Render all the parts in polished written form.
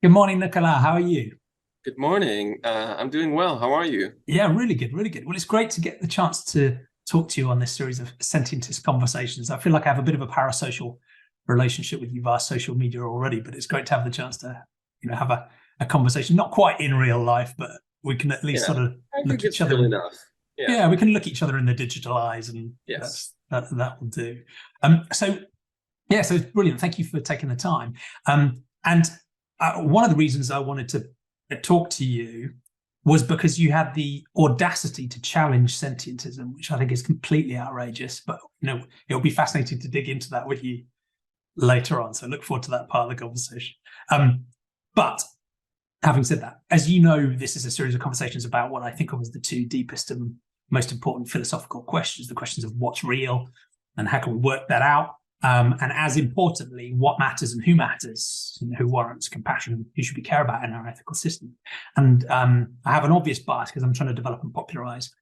Good morning, Nicolas. How are you? Good morning. I'm doing well. How are you? Yeah, really good, really good. Well, it's great to get the chance to talk to you on this series of Sentientist conversations. I feel like I have a bit of a parasocial relationship with you via social media already, but it's great to have the chance to, have a conversation, not quite in real life, but we can at least Yeah, sort of I think look each it's other real in, enough. Yeah. yeah, we can look each other in the digital eyes, and Yes. that will do. So yeah, so it's brilliant. Thank you for taking the time. And one of the reasons I wanted to talk to you was because you had the audacity to challenge sentientism, which I think is completely outrageous. But it'll be fascinating to dig into that with you later on. So I look forward to that part of the conversation. But having said that, as you know, this is a series of conversations about what I think of as the two deepest and most important philosophical questions: the questions of what's real and how can we work that out. And as importantly, what matters and who matters, who warrants compassion, who should we care about in our ethical system. And I have an obvious bias because I'm trying to develop and popularize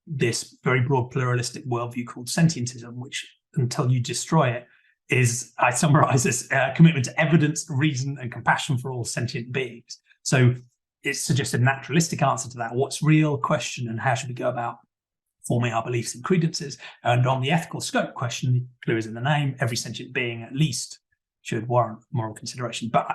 this very broad pluralistic worldview called sentientism, which, until you destroy it, is, I summarize as a commitment to evidence, reason, and compassion for all sentient beings. So it suggests a naturalistic answer to that what's real question and how should we go about forming our beliefs and credences. And on the ethical scope question, the clue is in the name: every sentient being at least should warrant moral consideration. But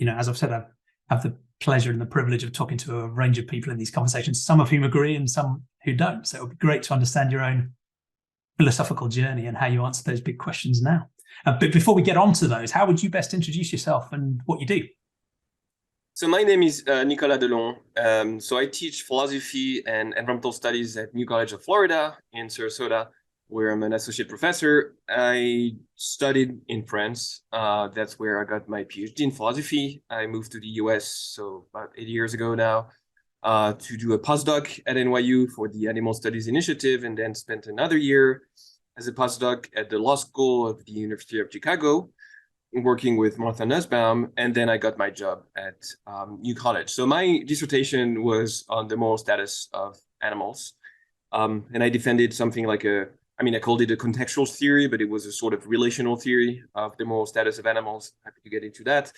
as I've said, I have the pleasure and the privilege of talking to a range of people in these conversations, some of whom agree and some who don't. So it would be great to understand your own philosophical journey and how you answer those big questions now. But before we get on to those, how would you best introduce yourself and what you do? So my name is Nicolas Delon. So I teach philosophy and environmental studies at New College of Florida in Sarasota, where I'm an associate professor. I studied in France. That's where I got my PhD in philosophy. I moved to the US, so about 8 years ago now, to do a postdoc at NYU for the Animal Studies Initiative, and then spent another year as a postdoc at the Law School of the University of Chicago, working with Martha Nussbaum, and then I got my job at New College. So my dissertation was on the moral status of animals. And I defended something like I called it a contextual theory, but it was a sort of relational theory of the moral status of animals. Happy to get into that.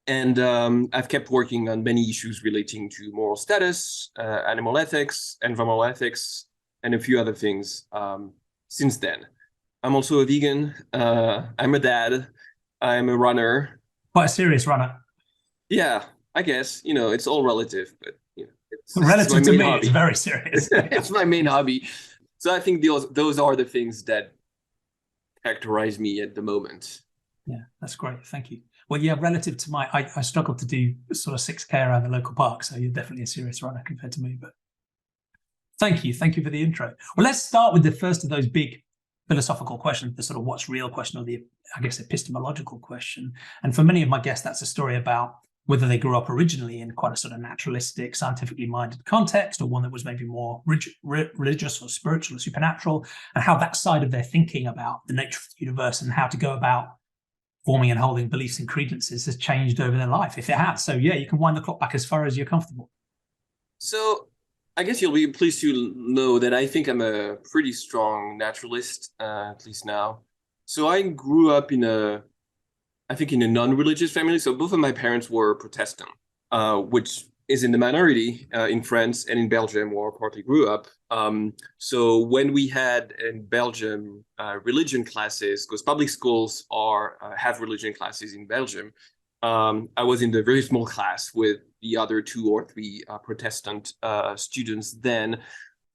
And I've kept working on many issues relating to moral status, animal ethics, environmental ethics, and a few other things since then. I'm also a vegan. I'm a dad. I'm a runner. Quite a serious runner. Yeah, I guess, it's all relative, but it's my Relative to main me, hobby. it's very serious. It's my main hobby. So I think those are the things that characterize me at the moment. Yeah, that's great. Thank you. Well, yeah, relative to I struggle to do sort of 6K around the local park, so you're definitely a serious runner compared to me. But thank you for the intro. Well, let's start with the first of those big philosophical questions, the sort of what's real question, or the, I guess, epistemological question. And for many of my guests, that's a story about whether they grew up originally in quite a sort of naturalistic, scientifically minded context, or one that was maybe more religious or spiritual or supernatural, and how that side of their thinking about the nature of the universe and how to go about forming and holding beliefs and credences has changed over their life, if it has. So yeah, you can wind the clock back as far as you're comfortable. So I guess you'll be pleased to know that I think I'm a pretty strong naturalist, at least now. So I grew up in a non-religious family. So both of my parents were Protestant, which is in the minority in France and in Belgium, where I partly grew up. So when we had in Belgium religion classes, because public schools have religion classes in Belgium, I was in the very small class with the other 2 or 3 Protestant students then.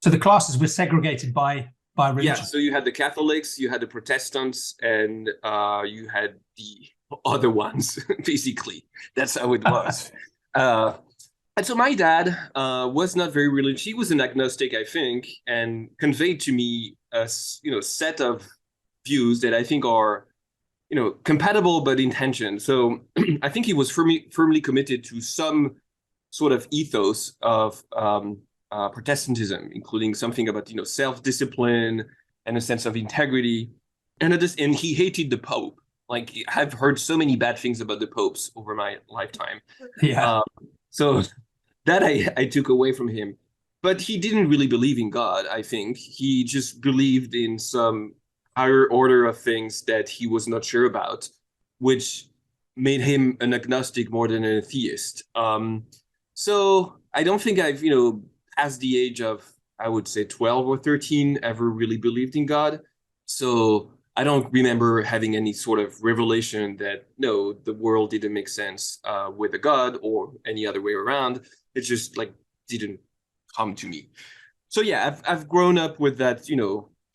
So the classes were segregated by religion? Yeah, so you had the Catholics, you had the Protestants, and you had the other ones, basically. That's how it was. And so my dad was not very religious. He was an agnostic, I think, and conveyed to me a set of views that I think are compatible but in tension. So I think he was firmly committed to some sort of ethos of Protestantism, including something about self-discipline and a sense of integrity. And he hated the Pope. Like, I've heard so many bad things about the popes over my lifetime. Yeah. So that I took away from him. But he didn't really believe in God, I think. He just believed in some higher order of things that he was not sure about, which made him an agnostic more than an atheist. So I don't think I've, past the age of, I would say 12 or 13, ever really believed in God. So I don't remember having any sort of revelation that, no, the world didn't make sense with a God or any other way around. It just like didn't come to me. So yeah, I've grown up with that,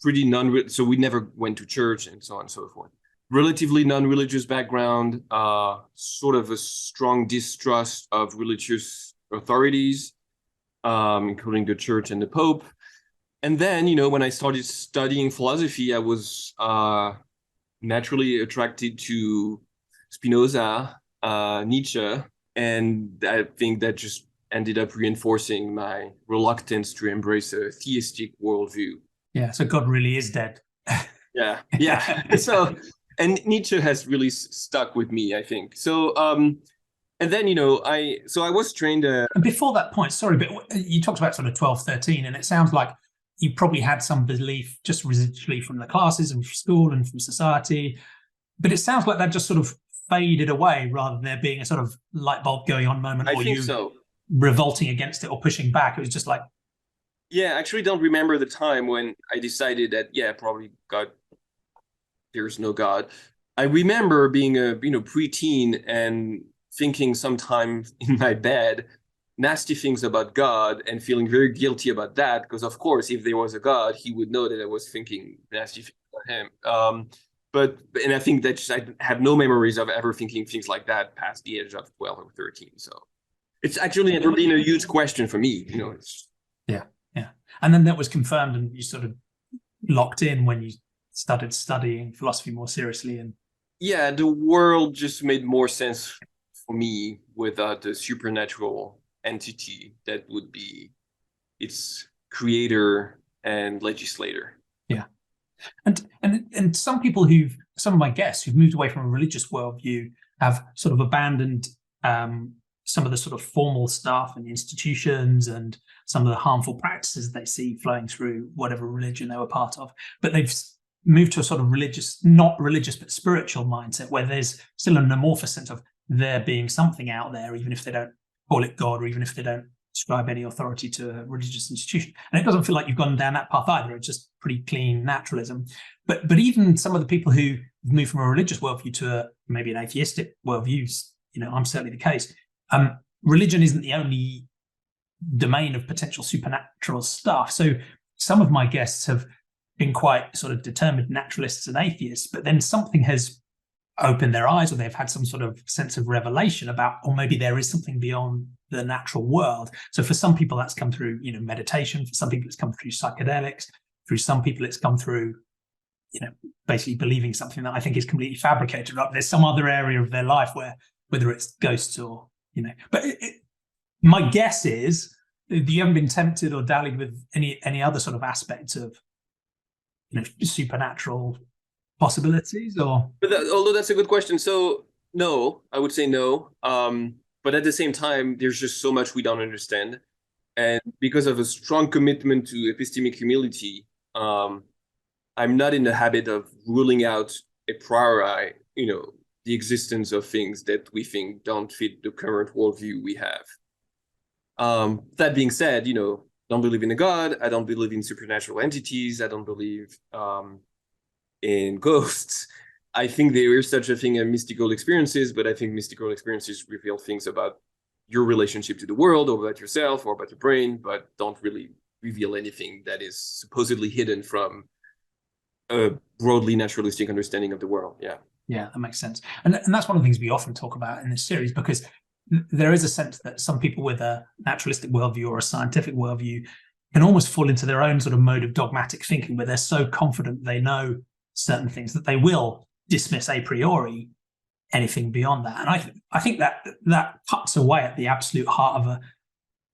pretty so we never went to church and so on and so forth. Relatively non-religious background, sort of a strong distrust of religious authorities, including the church and the Pope. And then, when I started studying philosophy, I was naturally attracted to Spinoza, Nietzsche, and I think that just ended up reinforcing my reluctance to embrace a theistic worldview. Yeah, so God really is dead. Yeah. So, and Nietzsche has really stuck with me, I think. So, and then, I was trained. And before that point, sorry, but you talked about sort of 12, 13, and it sounds like you probably had some belief just residually from the classes and from school and from society. But it sounds like that just sort of faded away rather than there being a sort of light bulb going on moment, or you revolting against it or pushing back. It was just like. Yeah, I actually don't remember the time when I decided that, probably God, there's no God. I remember being a, preteen and thinking sometimes in my bed nasty things about God and feeling very guilty about that, because of course, if there was a God, he would know that I was thinking nasty things about him. And I think that I have no memories of ever thinking things like that past the age of 12 or 13. So it's actually never been a huge question for me, Yeah. And then that was confirmed and you sort of locked in when you started studying philosophy more seriously. And yeah, the world just made more sense for me without the supernatural entity that would be its creator and legislator. Yeah. And some of my guests who've moved away from a religious worldview have sort of abandoned some of the sort of formal stuff and institutions and some of the harmful practices they see flowing through whatever religion they were part of. But they've moved to a sort of not religious, but spiritual mindset where there's still an amorphous sense of there being something out there, even if they don't call it God or even if they don't ascribe any authority to a religious institution. And it doesn't feel like you've gone down that path either. It's just pretty clean naturalism. But even some of the people who move from a religious worldview to maybe an atheistic worldview, I'm certainly the case. Religion isn't the only domain of potential supernatural stuff. So some of my guests have been quite sort of determined naturalists and atheists, but then something has opened their eyes or they've had some sort of sense of revelation about, or maybe there is something beyond the natural world. So for some people that's come through, meditation. For some people it's come through psychedelics. For some people it's come through, basically believing something that I think is completely fabricated. Right? There's some other area of their life where, whether it's ghosts or, but my guess is, you haven't been tempted or dallied with any other sort of aspects of, supernatural possibilities, or? Although that's a good question. So no, I would say no. But at the same time, there's just so much we don't understand. And because of a strong commitment to epistemic humility, I'm not in the habit of ruling out a priori, the existence of things that we think don't fit the current worldview we have. That being said, don't believe in a God. I don't believe in supernatural entities. I don't believe in ghosts. I think there is such a thing as mystical experiences, but I think mystical experiences reveal things about your relationship to the world or about yourself or about your brain, but don't really reveal anything that is supposedly hidden from a broadly naturalistic understanding of the world. Yeah, that makes sense. And that's one of the things we often talk about in this series, because there is a sense that some people with a naturalistic worldview or a scientific worldview can almost fall into their own sort of mode of dogmatic thinking, where they're so confident they know certain things that they will dismiss a priori anything beyond that. And I think that cuts away at the absolute heart of a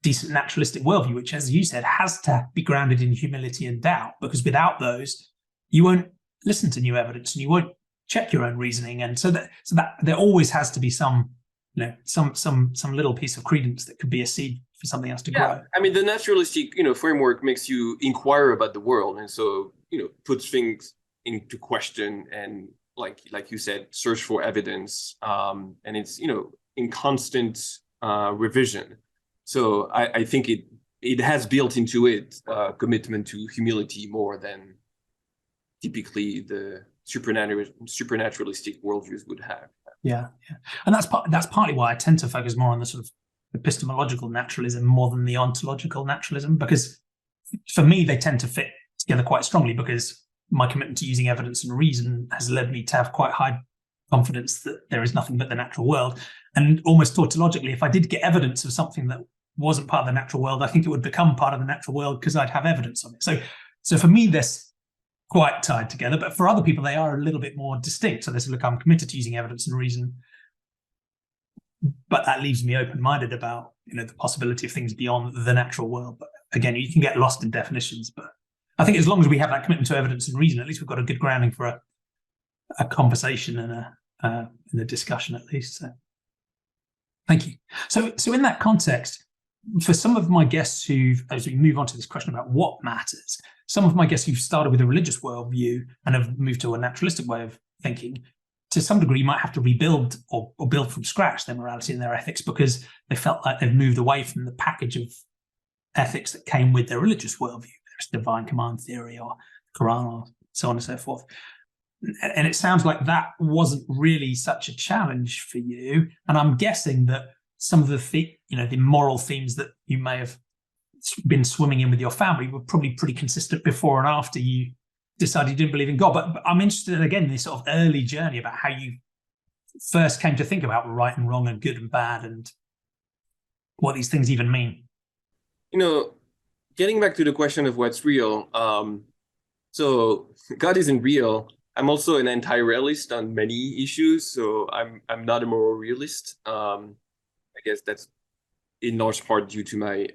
decent naturalistic worldview, which, as you said, has to be grounded in humility and doubt, because without those, you won't listen to new evidence and you won't check your own reasoning. And so that there always has to be some little piece of credence that could be a seed for something else to grow. I mean, the naturalistic, framework makes you inquire about the world, and so, puts things into question and like you said, search for evidence, and it's in constant revision. So I think it has built into it commitment to humility more than typically the supernaturalistic worldviews would have. Yeah, and that's partly why I tend to focus more on the sort of epistemological naturalism more than the ontological naturalism, because for me they tend to fit together quite strongly, because my commitment to using evidence and reason has led me to have quite high confidence that there is nothing but the natural world. And almost tautologically, if I did get evidence of something that wasn't part of the natural world, I think it would become part of the natural world because I'd have evidence of it. So for me, they're quite tied together, but for other people, they are a little bit more distinct. So they say, look, I'm committed to using evidence and reason, but that leaves me open-minded about the possibility of things beyond the natural world. But again, you can get lost in definitions. But I think as long as we have that commitment to evidence and reason, at least we've got a good grounding for a conversation and a discussion, at least. So thank you. So in that context, for some of my guests as we move on to this question about what matters, some of my guests who've started with a religious worldview and have moved to a naturalistic way of thinking, to some degree, might have to rebuild or build from scratch their morality and their ethics, because they felt like they've moved away from the package of ethics that came with their religious worldview. There's divine command theory or Quran or so on and so forth. And it sounds like that wasn't really such a challenge for you. And I'm guessing that some of the moral themes that you may have been swimming in with your family were probably pretty consistent before and after you decided you didn't believe in God. But I'm interested, again, in this sort of early journey about how you first came to think about right and wrong and good and bad and what these things even mean. Getting back to the question of what's real, so God isn't real. I'm also an anti-realist on many issues, so I'm not a moral realist. I guess that's in large part due to my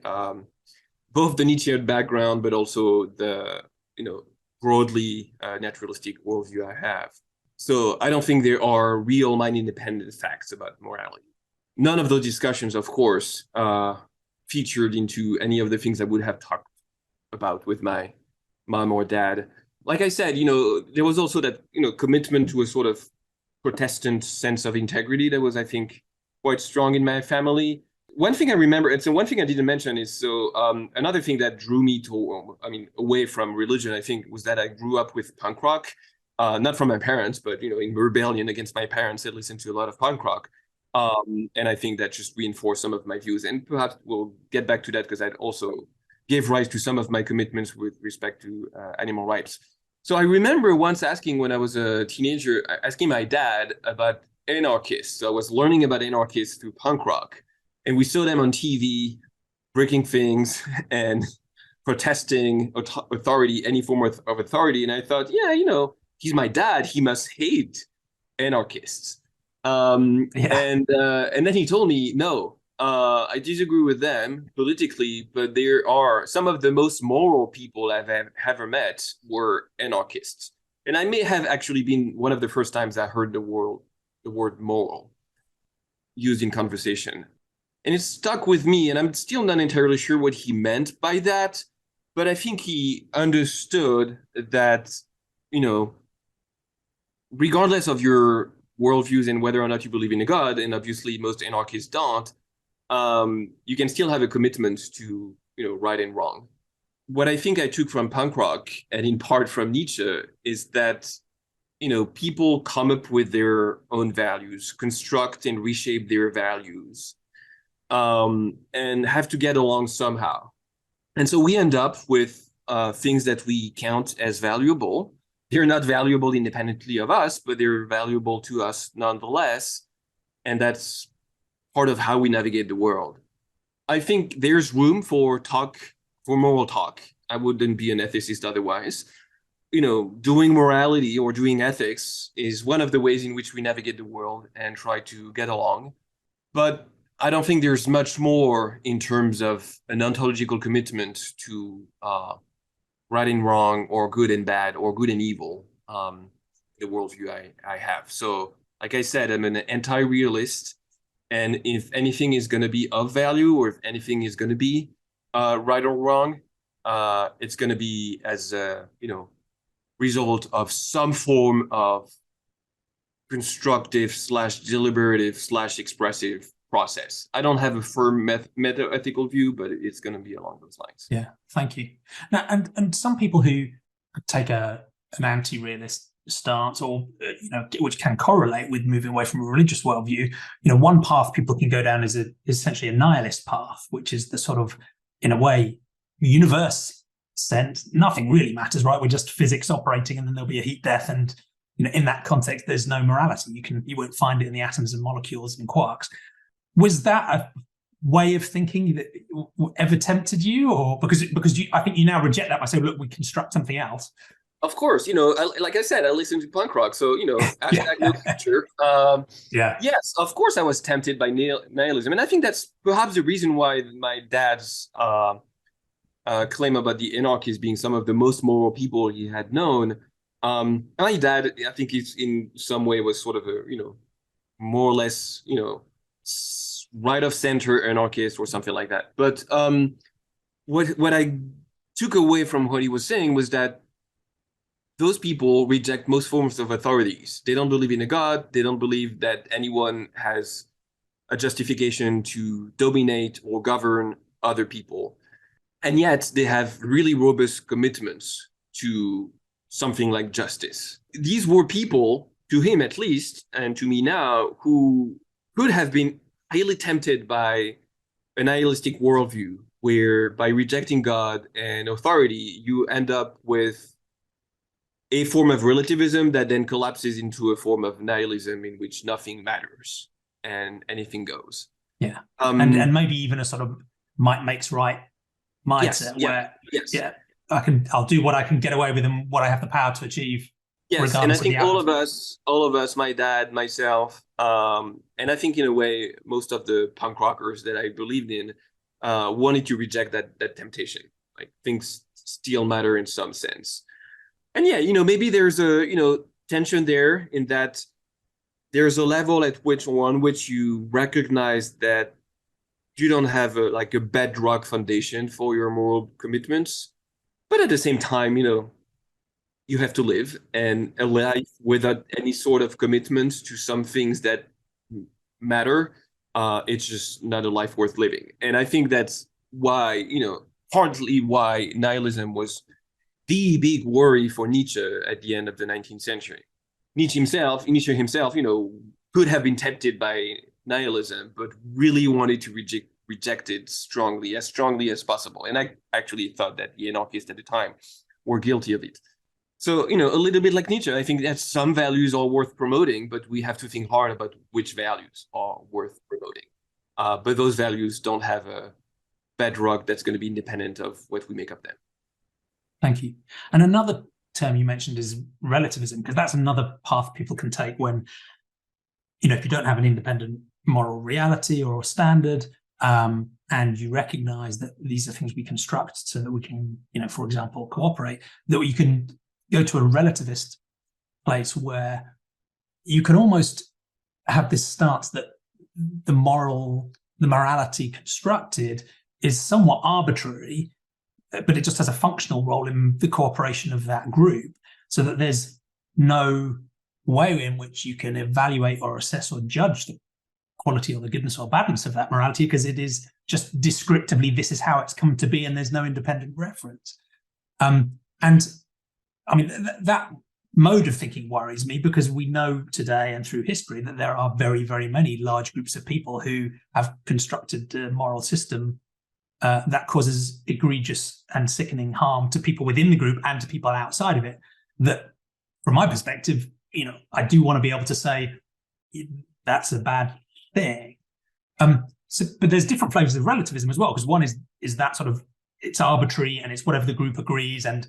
both the Nietzschean background, but also the broadly naturalistic worldview I have. So I don't think there are real mind-independent facts about morality. None of those discussions, of course, featured into any of the things I would have talked about with my mom or dad. Like I said, there was also that, commitment to a sort of Protestant sense of integrity that was, I think, quite strong in my family. One thing I remember, and so one thing I didn't mention is, another thing that drew me away from religion, I think, was that I grew up with punk rock, not from my parents, but, in rebellion against my parents, I listened to a lot of punk rock. And I think that just reinforced some of my views. And perhaps we'll get back to that because I'd also gave rise to some of my commitments with respect to animal rights. So I remember once when I was a teenager, asking my dad about anarchists. So I was learning about anarchists through punk rock. And we saw them on TV breaking things and protesting authority, any form of authority. And I thought, he's my dad. He must hate anarchists. And then he told me, no, I disagree with them politically, but there are some of the most moral people I've ever met were anarchists. And I may have actually been one of the first times I heard the word moral used in conversation. And it stuck with me, and I'm still not entirely sure what he meant by that, but I think he understood that, regardless of your worldviews and whether or not you believe in a God, and obviously most anarchists don't, you can still have a commitment to, right and wrong. What I think I took from punk rock, and in part from Nietzsche, is that, people come up with their own values, construct and reshape their values, and have to get along somehow. And so we end up with things that we count as valuable. They're not valuable independently of us, but they're valuable to us nonetheless. And that's part of how we navigate the world. I think there's room for moral talk. I wouldn't be an ethicist otherwise. Doing morality or doing ethics is one of the ways in which we navigate the world and try to get along. But I don't think there's much more in terms of an ontological commitment to right and wrong, or good and bad, or good and evil, the worldview I have. So, like I said, I'm an anti-realist, and if anything is going to be of value, or if anything is going to be right or wrong, it's going to be as a result of some form of constructive / deliberative / expressive process. I don't have a firm meta ethical view, but it's going to be along those lines. Yeah, thank you. Now, and some people who take an anti-realist stance, or which can correlate with moving away from a religious worldview, one path people can go down is essentially a nihilist path, which is the sort of, in a way, universe sense. Nothing really matters, right? We're just physics operating, and then there'll be a heat death, and in that context, there's no morality. You won't find it in the atoms and molecules and quarks. Was that a way of thinking that ever tempted you, or because I think you now reject that by saying, look, we construct something else? Of course, like I said, I listen to punk rock, so hashtag no future. Yeah. Yes, of course, I was tempted by nihilism, and I think that's perhaps the reason why my dad's claim about the anarchists being some of the most moral people he had known. My dad, I think, is in some way was sort of a more or less right of center anarchist or something like that. But what I took away from what he was saying was that those people reject most forms of authorities. They don't believe in a God. They don't believe that anyone has a justification to dominate or govern other people. And yet they have really robust commitments to something like justice. These were people, to him at least, and to me now, who could have been highly tempted by a nihilistic worldview, where by rejecting God and authority, you end up with a form of relativism that then collapses into a form of nihilism in which nothing matters and anything goes. Yeah. And maybe even a sort of might makes right mindset, where I'll do what I can get away with and what I have the power to achieve. Yes, and I think all of us, my dad, myself, and I think in a way most of the punk rockers that I believed in wanted to reject that temptation. Like, things still matter in some sense. And maybe there's a tension there, in that there's a level at which you recognize that you don't have a bedrock foundation for your moral commitments, but at the same time, you have to live, and a life without any sort of commitment to some things that matter, it's just not a life worth living. And I think that's why, partly why nihilism was the big worry for Nietzsche at the end of the 19th century. Nietzsche himself, could have been tempted by nihilism, but really wanted to reject it strongly as possible. And I actually thought that the anarchists at the time were guilty of it. So, a little bit like Nietzsche, I think that some values are worth promoting, but we have to think hard about which values are worth promoting. But those values don't have a bedrock that's going to be independent of what we make of them. Thank you. And another term you mentioned is relativism, because that's another path people can take when, if you don't have an independent moral reality or standard, and you recognize that these are things we construct so that we can, for example, cooperate, that you can go to a relativist place where you can almost have this stance that the morality constructed is somewhat arbitrary, but it just has a functional role in the cooperation of that group, so that there's no way in which you can evaluate or assess or judge the quality or the goodness or badness of that morality, because it is just descriptively, this is how it's come to be, and there's no independent reference. And I mean, that mode of thinking worries me, because we know today and through history that there are very, very many large groups of people who have constructed a moral system that causes egregious and sickening harm to people within the group and to people outside of it. That, from my perspective, I do want to be able to say that's a bad thing. But there's different flavors of relativism as well, because one is that sort of, it's arbitrary and it's whatever the group agrees, and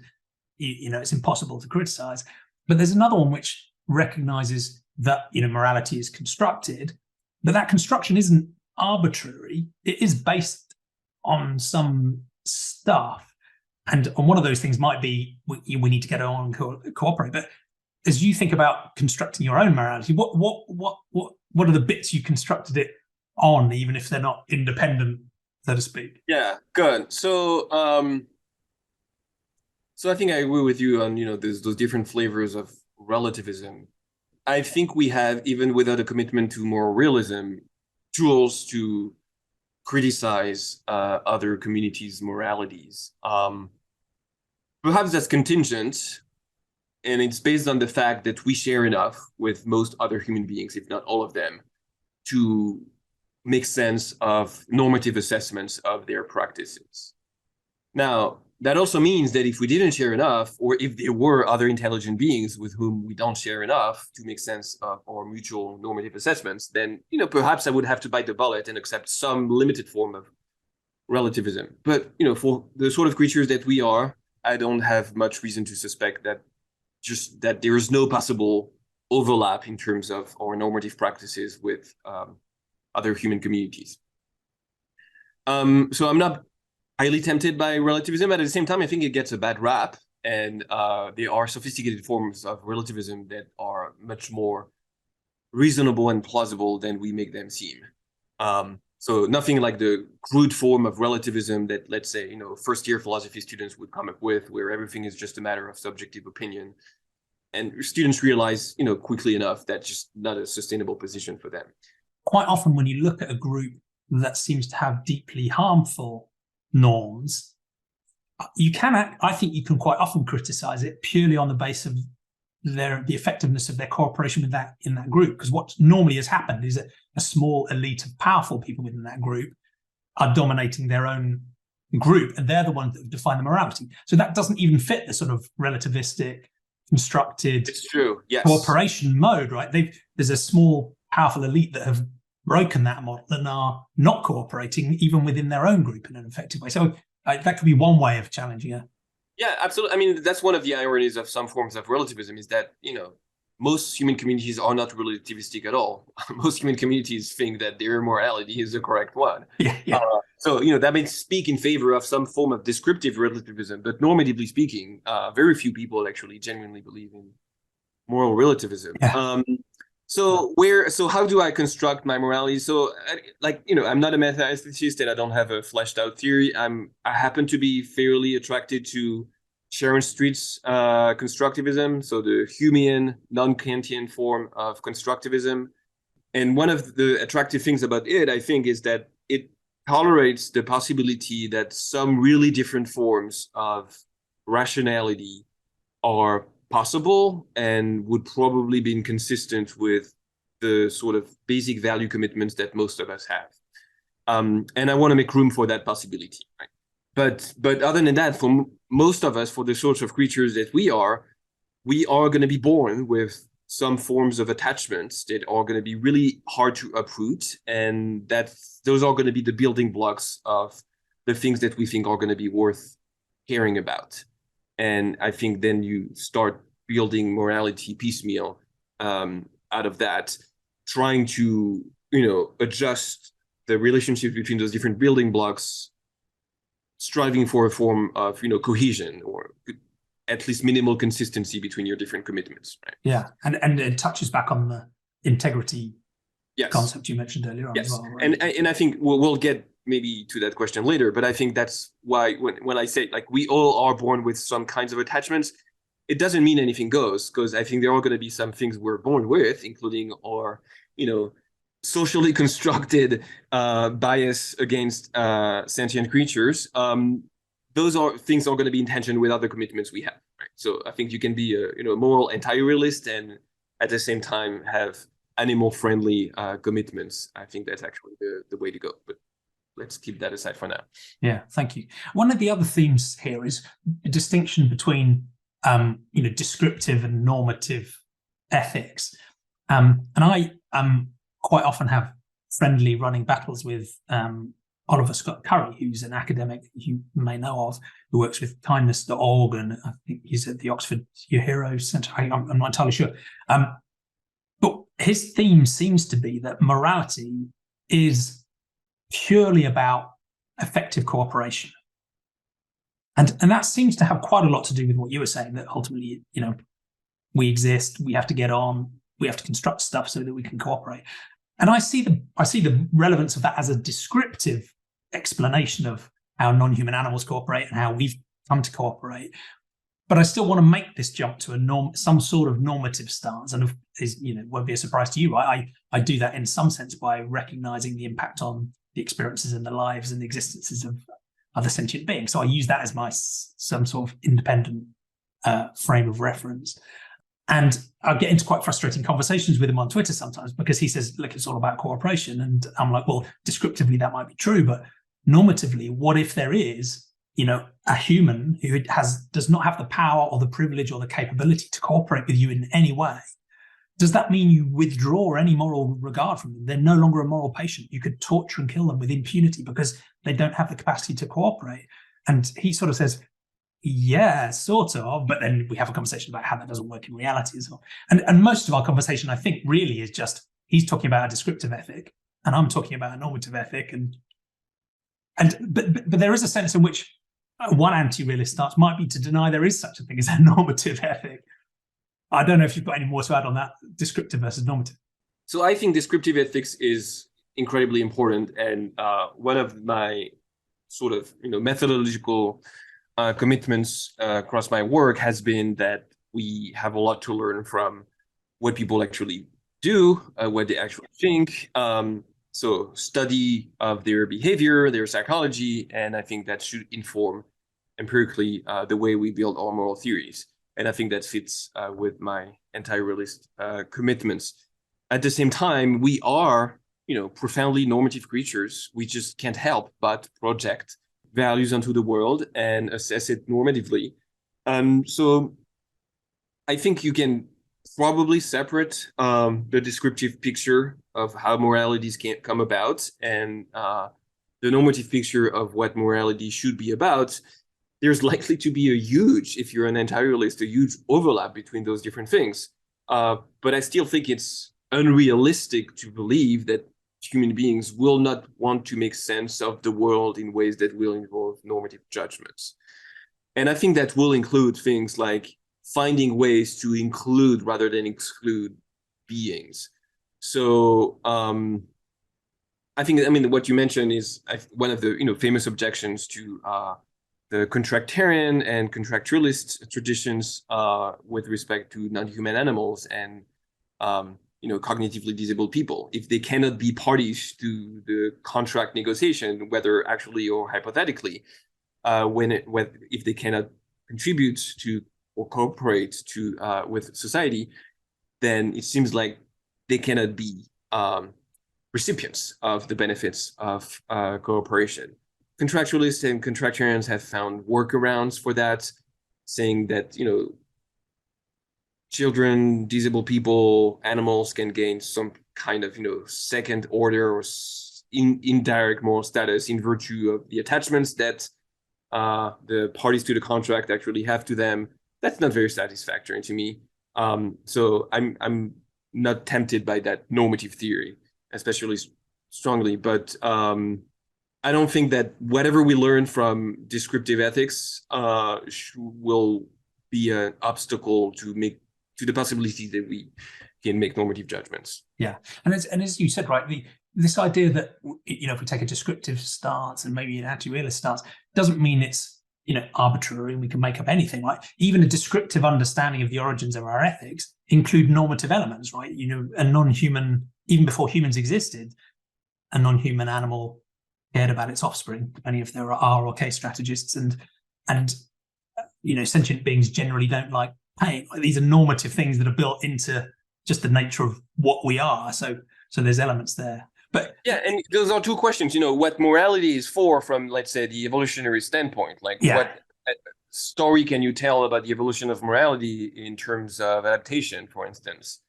it's impossible to criticize. But there's another one which recognizes that morality is constructed, but that construction isn't arbitrary. It is based on some stuff, and on one of those things might be we need to get on and cooperate. But as you think about constructing your own morality, what are the bits you constructed it on, even if they're not independent, so to speak? Yeah, good. So I think I agree with you on those different flavors of relativism. I think we have, even without a commitment to moral realism, tools to criticize other communities' moralities. Perhaps that's contingent, and it's based on the fact that we share enough with most other human beings, if not all of them, to make sense of normative assessments of their practices. Now, that also means that if we didn't share enough, or if there were other intelligent beings with whom we don't share enough to make sense of our mutual normative assessments, then, perhaps I would have to bite the bullet and accept some limited form of relativism. But, for the sort of creatures that we are, I don't have much reason to suspect that there is no possible overlap in terms of our normative practices with other human communities. So I'm not highly tempted by relativism. At the same time, I think it gets a bad rap, and there are sophisticated forms of relativism that are much more reasonable and plausible than we make them seem. So nothing like the crude form of relativism that, let's say, first-year philosophy students would come up with, where everything is just a matter of subjective opinion. And students realize, quickly enough, that's just not a sustainable position for them. Quite often when you look at a group that seems to have deeply harmful norms, I think you can quite often criticize it purely on the basis of the effectiveness of their cooperation with that in that group. Because what normally has happened is that a small elite of powerful people within that group are dominating their own group, and they're the ones that define the morality. So that doesn't even fit the sort of relativistic, constructed It's true. Yes. cooperation mode, right? There's a small, powerful elite that have broken that model and are not cooperating even within their own group in an effective way. So that could be one way of challenging it. Yeah, absolutely. I mean, that's one of the ironies of some forms of relativism, is that, most human communities are not relativistic at all. Most human communities think that their morality is the correct one. Yeah. So, that may speak in favor of some form of descriptive relativism, but normatively speaking, very few people actually genuinely believe in moral relativism. Yeah. So how do I construct my morality? So, I'm not a mathematician and I don't have a fleshed out theory. I happen to be fairly attracted to Sharon Street's constructivism, so the Humean, non-Kantian form of constructivism. And one of the attractive things about it, I think, is that it tolerates the possibility that some really different forms of rationality are possible and would probably be inconsistent with the sort of basic value commitments that most of us have. And I want to make room for that possibility, right? But other than that, for most of us, for the sorts of creatures that we are going to be born with some forms of attachments that are going to be really hard to uproot, and those are going to be the building blocks of the things that we think are going to be worth caring about. And I think then you start building morality piecemeal out of that, trying to, adjust the relationship between those different building blocks, striving for a form of, cohesion, or at least minimal consistency between your different commitments. Right? Yeah, and it touches back on the integrity concept you mentioned earlier on as well. Right? And I think we'll get maybe to that question later, but I think that's why when I say, like, we all are born with some kinds of attachments, it doesn't mean anything goes, because I think there are going to be some things we're born with, including our, socially constructed bias against sentient creatures. Those are things are going to be in tension with other commitments we have. Right? So I think you can be a moral anti-realist and at the same time have animal-friendly commitments. I think that's actually the way to go. But let's keep that aside for now. Yeah, thank you. One of the other themes here is a distinction between descriptive and normative ethics. And I quite often have friendly running battles with Oliver Scott Curry, who's an academic you may know of, who works with kindness.org, and I think he's at the Oxford Your Hero Centre. I'm not entirely sure. But his theme seems to be that morality is purely about effective cooperation. And that seems to have quite a lot to do with what you were saying, that ultimately, we exist, we have to get on, we have to construct stuff so that we can cooperate. And I see the relevance of that as a descriptive explanation of how non-human animals cooperate and how we've come to cooperate. but I still want to make this jump to some sort of normative stance, and won't be a surprise to you, right? I do that in some sense by recognizing the impact on the experiences and the lives and the existences of other sentient beings. So I use that as some sort of independent frame of reference. And I get into quite frustrating conversations with him on Twitter sometimes because he says, look, it's all about cooperation. And I'm like, well, descriptively, that might be true, but normatively, what if there is, a human who does not have the power or the privilege or the capability to cooperate with you in any way? Does that mean you withdraw any moral regard from them? They're no longer a moral patient. You could torture and kill them with impunity because they don't have the capacity to cooperate. And he sort of says, yeah, sort of. But then we have a conversation about how that doesn't work in reality as well. And most of our conversation, I think, really is just he's talking about a descriptive ethic and I'm talking about a normative ethic. But there is a sense in which one anti-realist stance might be to deny there is such a thing as a normative ethic. I don't know if you've got any more to add on that, descriptive versus normative. So I think descriptive ethics is incredibly important. And one of my sort of, methodological commitments across my work has been that we have a lot to learn from what people actually do, what they actually think. So study of their behavior, their psychology, and I think that should inform empirically the way we build our moral theories. And I think that fits with my anti-realist commitments. At the same time, we are, profoundly normative creatures. We just can't help but project values onto the world and assess it normatively. So I think you can probably separate the descriptive picture of how moralities can come about and the normative picture of what morality should be about. There's likely to be if you're an anti-realist, a huge overlap between those different things. But I still think it's unrealistic to believe that human beings will not want to make sense of the world in ways that will involve normative judgments. And I think that will include things like finding ways to include rather than exclude beings. So I think, what you mentioned is one of the famous objections to the contractarian and contractualist traditions with respect to non-human animals and cognitively disabled people. If they cannot be parties to the contract negotiation, whether actually or hypothetically, if they cannot contribute to or cooperate to with society, then it seems like they cannot be recipients of the benefits of cooperation. Contractualists and contractarians have found workarounds for that, saying that children, disabled people, animals can gain some kind of second order or indirect moral status in virtue of the attachments that the parties to the contract actually have to them. That's not very satisfactory to me. So I'm not tempted by that normative theory, especially strongly. But I don't think that whatever we learn from descriptive ethics will be an obstacle to the possibility that we can make normative judgments. Yeah, and as you said, right, this idea that if we take a descriptive stance and maybe an anti-realist stance, doesn't mean it's arbitrary and we can make up anything, right? Even a descriptive understanding of the origins of our ethics include normative elements, right? A non-human, even before humans existed, a non-human animal cared about its offspring, depending if there are R or K strategists, and sentient beings generally don't like pain. Like, these are normative things that are built into just the nature of what we are. So there's elements there. But yeah, and those are two questions. What morality is for, from let's say the evolutionary standpoint. Like, what story can you tell about the evolution of morality in terms of adaptation, for instance?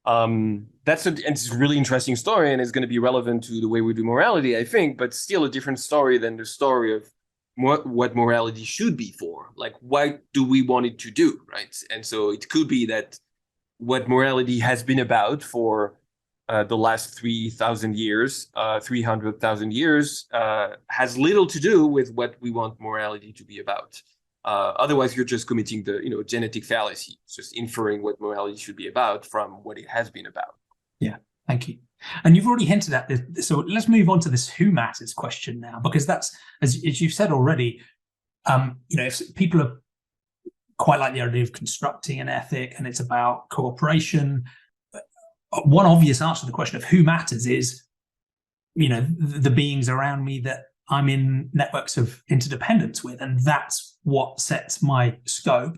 It's a really interesting story, and it's going to be relevant to the way we do morality, I think, but still a different story than the story of what morality should be for. Like, what do we want it to do, right? And so it could be that what morality has been about for the last 3,000 years, 300,000 years, has little to do with what we want morality to be about. Otherwise, you're just committing the genetic fallacy, just inferring what morality should be about from what it has been about. Yeah, thank you. And you've already hinted at this. So let's move on to this who matters question now, because that's, as you've said already, if people are quite like the idea of constructing an ethic, and it's about cooperation. One obvious answer to the question of who matters is, the beings around me that I'm in networks of interdependence with, and that's what sets my scope.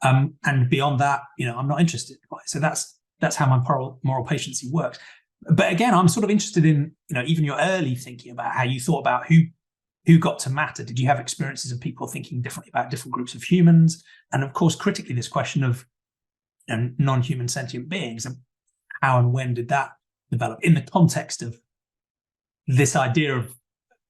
And beyond that, I'm not interested. Right? So that's how my moral patiency works. But again, I'm sort of interested in, even your early thinking about how you thought about who got to matter. Did you have experiences of people thinking differently about different groups of humans? And of course, critically, this question of non-human sentient beings, and how and when did that develop in the context of this idea of,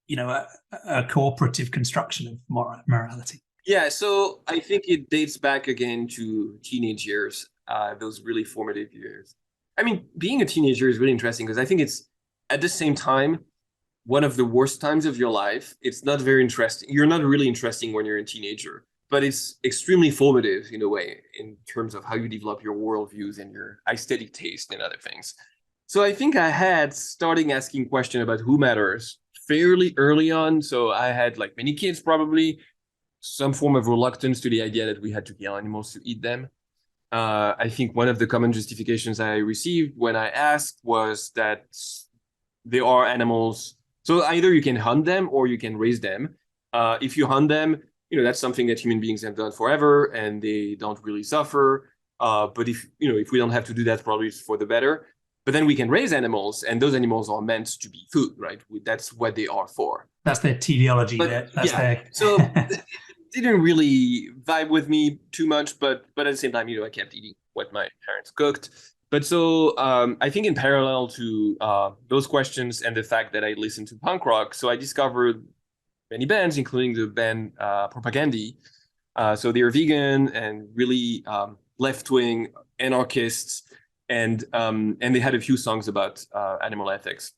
a cooperative construction of morality? Yeah, so I think it dates back again to teenage years, those really formative years. I mean, being a teenager is really interesting because I think it's at the same time one of the worst times of your life. It's not very interesting. You're not really interesting when you're a teenager, but it's extremely formative in a way in terms of how you develop your worldviews and your aesthetic taste and other things. So I think I had starting asking questions about who matters fairly early on. So I had, like many kids probably, some form of reluctance to the idea that we had to kill animals to eat them. I think one of the common justifications I received when I asked was that there are animals. So either you can hunt them or you can raise them. If you hunt them, that's something that human beings have done forever and they don't really suffer. But if we don't have to do that, probably it's for the better. But then we can raise animals, and those animals are meant to be food, right? That's what they are for. That's their teleology. So it didn't really vibe with me too much, but at the same time, I kept eating what my parents cooked. But so I think in parallel to those questions and the fact that I listened to punk rock, so I discovered many bands, including the band Propagandhi. So they're vegan and really left-wing anarchists. And they had a few songs about animal ethics.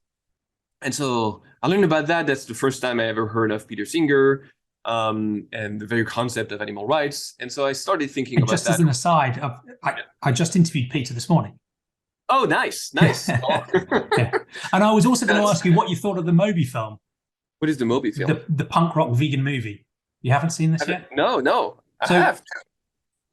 And so I learned about that. That's the first time I ever heard of Peter Singer and the very concept of animal rights. And so I started thinking about that. Just as an aside, I just interviewed Peter this morning. Oh, nice. Yeah. And I was also going to ask you what you thought of the Moby film. What is the Moby film? The punk rock vegan movie. You haven't seen this yet? No. I have.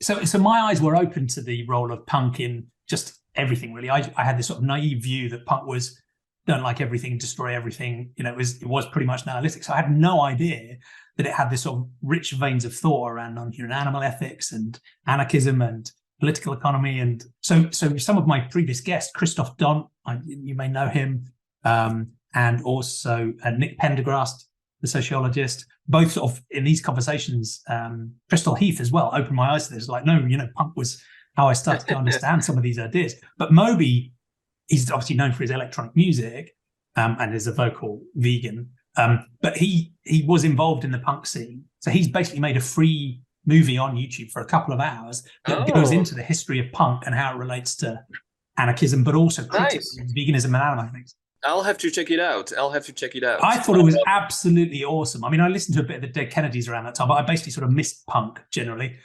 So my eyes were open to the role of punk in just everything, really. I had this sort of naive view that punk was don't like everything, destroy everything. It was pretty much nihilistic. So I had no idea that it had this sort of rich veins of thought around non-human animal ethics and anarchism and political economy. And so some of my previous guests, Christoph Dont, you may know him, and also Nick Pendergrast, the sociologist, both sort of in these conversations, Crystal Heath as well, opened my eyes to this. Like, no, punk was how I started to understand some of these ideas. But Moby, he's obviously known for his electronic music and is a vocal vegan. But he was involved in the punk scene. So he's basically made a free movie on YouTube for a couple of hours that goes into the history of punk and how it relates to anarchism, but also veganism and animal ethics. I'll have to check it out. I thought it was absolutely awesome. I mean, I listened to a bit of the Dead Kennedys around that time, but I basically sort of missed punk generally.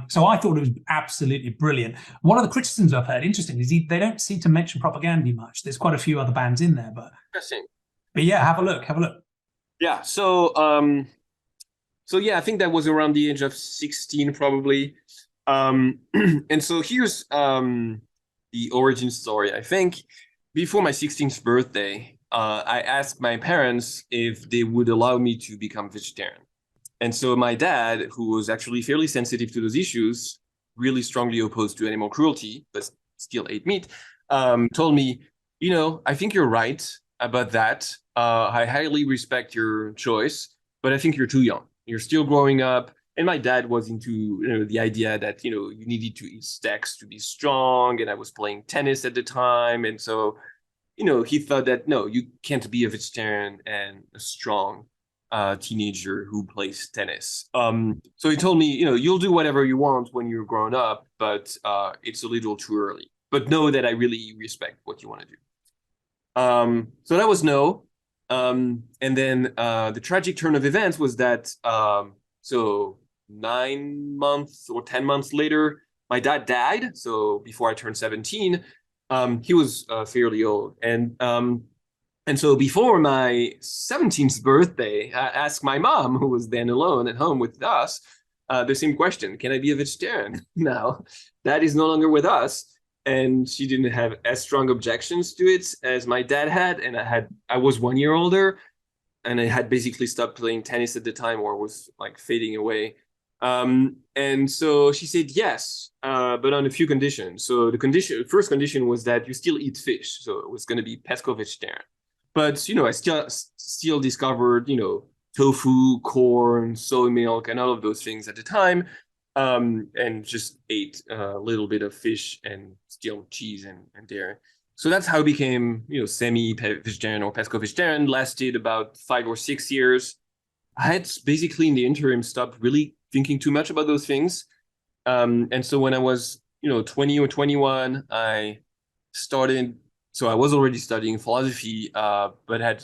So I thought it was absolutely brilliant. One of the criticisms I've heard, interesting, is they don't seem to mention Propagandhi much. There's quite a few other bands in there, but yeah, have a look. Yeah. So yeah, I think that was around the age of 16, probably. And so here's the origin story. I think before my 16th birthday, I asked my parents if they would allow me to become vegetarian. And so my dad, who was actually fairly sensitive to those issues, really strongly opposed to animal cruelty, but still ate meat, told me, I think you're right about that. I highly respect your choice, but I think you're too young. You're still growing up. And my dad was into the idea that, you needed to eat steaks to be strong. And I was playing tennis at the time. And so, he thought that, no, you can't be a vegetarian and a strong teenager who plays tennis. So he told me, you'll do whatever you want when you're grown up, but it's a little too early. But know that I really respect what you want to do. So that was no. And then the tragic turn of events was that, so 9 months or 10 months later, my dad died. So before I turned 17, he was fairly old. And so before my 17th birthday, I asked my mom, who was then alone at home with us, the same question: can I be a vegetarian now? That is no longer with us. And she didn't have as strong objections to it as my dad had, and I was 1 year older, and I had basically stopped playing tennis at the time, or was like fading away. And so she said yes, but on a few conditions. So the first condition was that you still eat fish, so it was going to be pesco-vegetarian. But I still discovered tofu, corn, soy milk, and all of those things at the time, and just ate a little bit of fish and still cheese and dairy. So that's how I became semi-vegetarian or pesco-vegetarian. Lasted about 5 or 6 years. I had basically in the interim stopped really thinking too much about those things. And so when I was 20 or 21, I started. So I was already studying philosophy, but had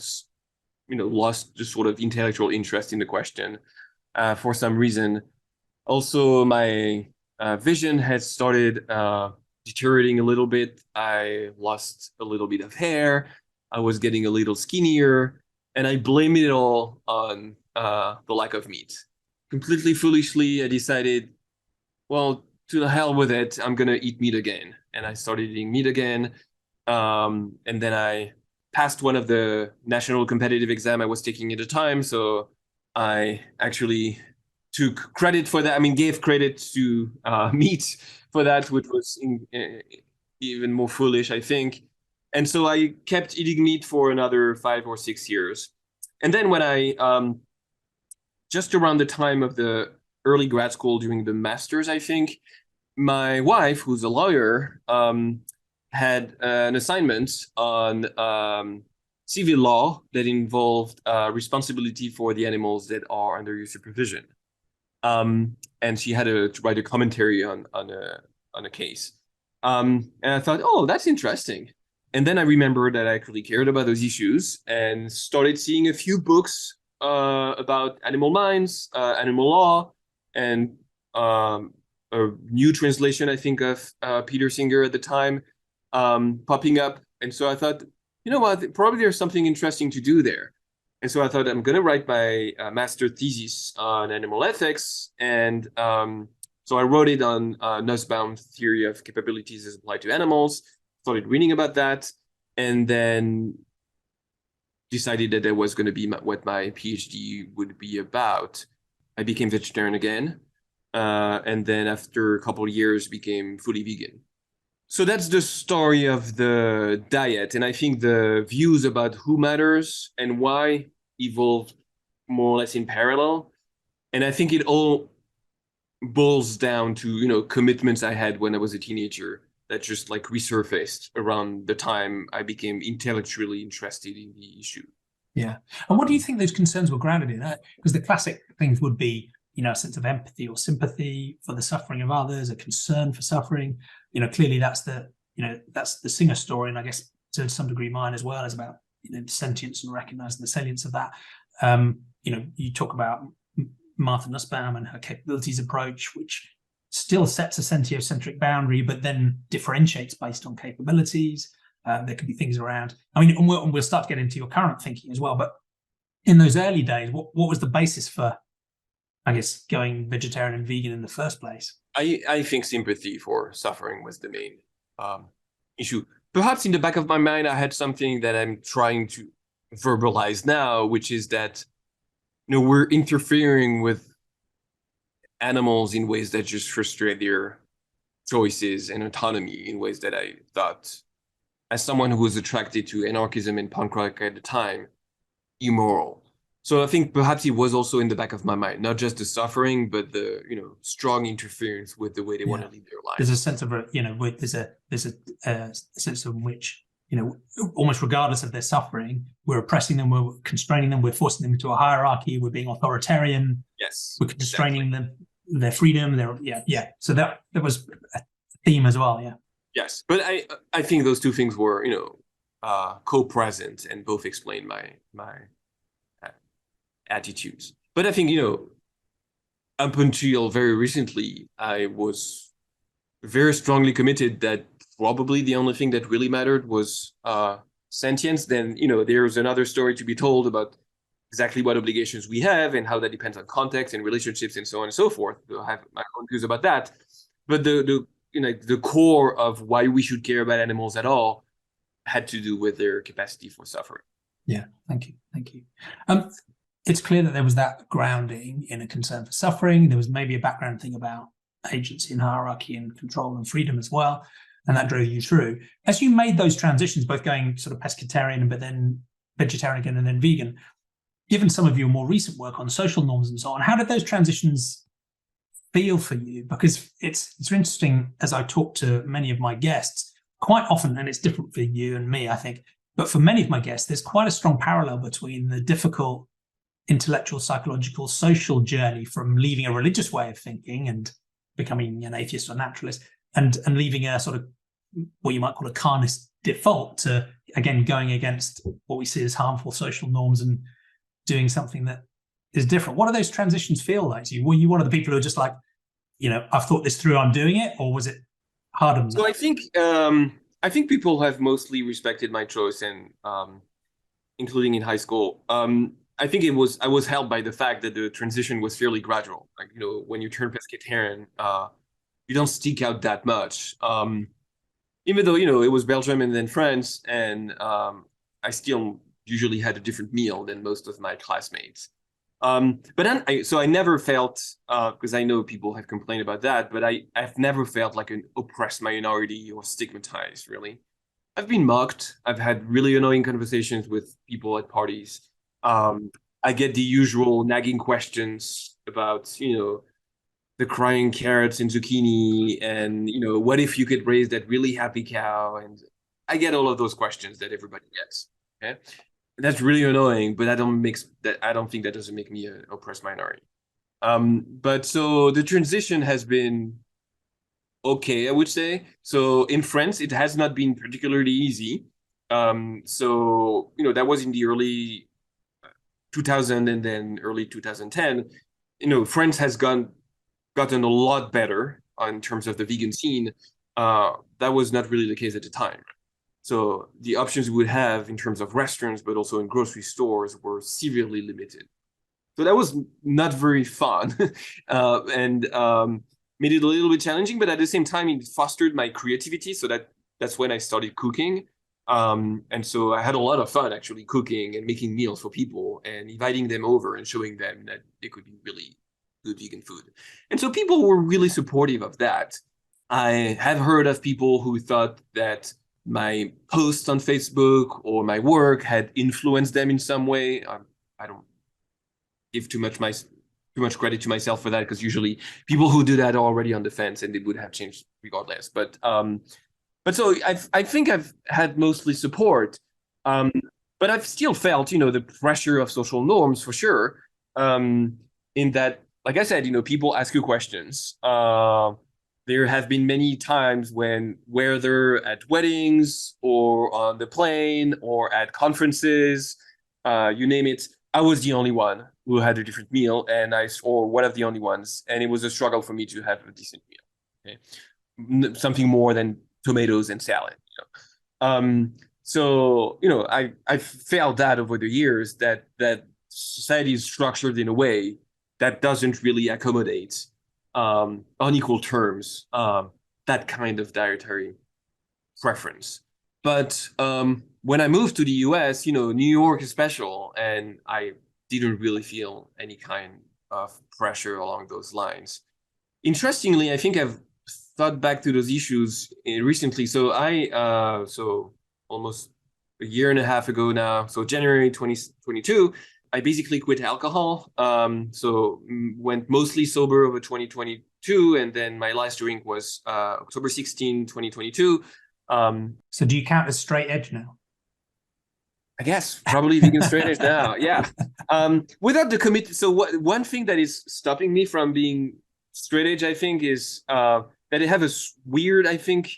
lost the sort of intellectual interest in the question for some reason. Also, my vision had started deteriorating a little bit. I lost a little bit of hair. I was getting a little skinnier, and I blamed it all on the lack of meat. Completely foolishly, I decided, well, to the hell with it, I'm gonna eat meat again. And I started eating meat again. And then I passed one of the national competitive exam I was taking at the time. So I actually took credit for that. I mean, gave credit to meat for that, which was even more foolish, I think. And so I kept eating meat for another 5 or 6 years. And then when I, just around the time of the early grad school during the master's, I think, my wife, who's a lawyer, had an assignment on civil law that involved responsibility for the animals that are under your supervision. And she had to write a commentary on a case. And I thought, oh, that's interesting. And then I remembered that I actually cared about those issues and started seeing a few books about animal minds, animal law, and a new translation, I think, of Peter Singer at the time popping up. And so I thought, you know what, probably there's something interesting to do there. And so I thought I'm going to write my master thesis on animal ethics. And so I wrote it on Nussbaum's theory of capabilities as applied to animals, started reading about that, and then decided that that was going to be what my PhD would be about. I became vegetarian again. And then after a couple of years, became fully vegan. So that's the story of the diet. And I think the views about who matters and why evolved more or less in parallel. And I think it all boils down to, commitments I had when I was a teenager that just like resurfaced around the time I became intellectually interested in the issue. Yeah. And what do you think those concerns were grounded in? Because the classic things would be, a sense of empathy or sympathy for the suffering of others, a concern for suffering. Clearly that's the Singer story, and I guess to some degree mine as well, is about sentience and recognizing the salience of that. You talk about Martha Nussbaum and her capabilities approach, which still sets a sentiocentric boundary, but then differentiates based on capabilities. There could be things around. I mean, and we'll start to get into your current thinking as well. But in those early days, what was the basis for, I guess, going vegetarian and vegan in the first place? I think sympathy for suffering was the main issue. Perhaps in the back of my mind, I had something that I'm trying to verbalize now, which is that we're interfering with animals in ways that just frustrate their choices and autonomy in ways that I thought, as someone who was attracted to anarchism and punk rock at the time, immoral. So I think perhaps it was also in the back of my mind, not just the suffering, but the strong interference with the way they want to live their lives. There's a sense of there's a sense in which almost regardless of their suffering, we're oppressing them, we're constraining them, we're forcing them into a hierarchy, we're being authoritarian. Yes, we're constraining them, their freedom. So that was a theme as well. Yeah. Yes, but I think those two things were co-present and both explain my attitudes. But I think up until very recently, I was very strongly committed that probably the only thing that really mattered was sentience. Then there's another story to be told about exactly what obligations we have and how that depends on context and relationships and so on and so forth. I have my own views about that. But the core of why we should care about animals at all had to do with their capacity for suffering. Yeah, thank you. It's clear that there was that grounding in a concern for suffering. There was maybe a background thing about agency and hierarchy and control and freedom as well, and that drove you through. As you made those transitions, both going sort of pescatarian but then vegetarian again and then vegan, given some of your more recent work on social norms and so on, how did those transitions feel for you? Because it's interesting, as I talk to many of my guests, quite often, and it's different for you and me, I think, but for many of my guests, there's quite a strong parallel between the difficult intellectual, psychological, social journey from leaving a religious way of thinking and becoming an atheist or naturalist and leaving a sort of what you might call a carnist default to, again, going against what we see as harmful social norms and doing something that is different. What do those transitions feel like to you? Were you one of the people who are just like, I've thought this through, I'm doing it, or was it harder than that? So I think people have mostly respected my choice, and including in high school. I think I was helped by the fact that the transition was fairly gradual. Like, when you turn pescatarian, you don't stick out that much. Even though, it was Belgium and then France, and I still usually had a different meal than most of my classmates. But then, I never felt, because I know people have complained about that, but I've never felt like an oppressed minority or stigmatized, really. I've been mocked. I've had really annoying conversations with people at parties. I get the usual nagging questions about, the crying carrots and zucchini, and, what if you could raise that really happy cow? And I get all of those questions that everybody gets. Okay. That's really annoying, but I don't think that doesn't make me an oppressed minority. But so the transition has been okay, I would say. So in France, it has not been particularly easy. So that was in the early 2000 and then early 2010. France has gotten a lot better in terms of the vegan scene. That was not really the case at the time. So the options we would have in terms of restaurants, but also in grocery stores, were severely limited. So that was not very fun, and made it a little bit challenging. But at the same time, it fostered my creativity. So that's when I started cooking. And so I had a lot of fun actually cooking and making meals for people and inviting them over and showing them that it could be really good vegan food. And so people were really supportive of that. I have heard of people who thought that my posts on Facebook or my work had influenced them in some way. I don't give too much credit to myself for that, because usually people who do that are already on the fence and they would have changed regardless. But so I think I've had mostly support, but I've still felt, the pressure of social norms for sure. In that, like I said, people ask you questions. There have been many times whether at weddings or on the plane or at conferences, you name it, I was the only one who had a different meal, or one of the only ones, and it was a struggle for me to have a decent meal. Okay? Something more than tomatoes and salad. So I felt that over the years that society is structured in a way that doesn't really accommodate on equal terms that kind of dietary preference. But when I moved to the US, New York is special, and I didn't really feel any kind of pressure along those lines. Interestingly, I think I've thought back to those issues recently. So so almost a year and a half ago now, so January 2022, I basically quit alcohol. So went mostly sober over 2022, and then my last drink was October 16, 2022. So do you count as straight edge now? I guess probably vegan straight edge now. Yeah. Without the commitment. So one thing that is stopping me from being straight edge, I think, is that I have a weird, I think,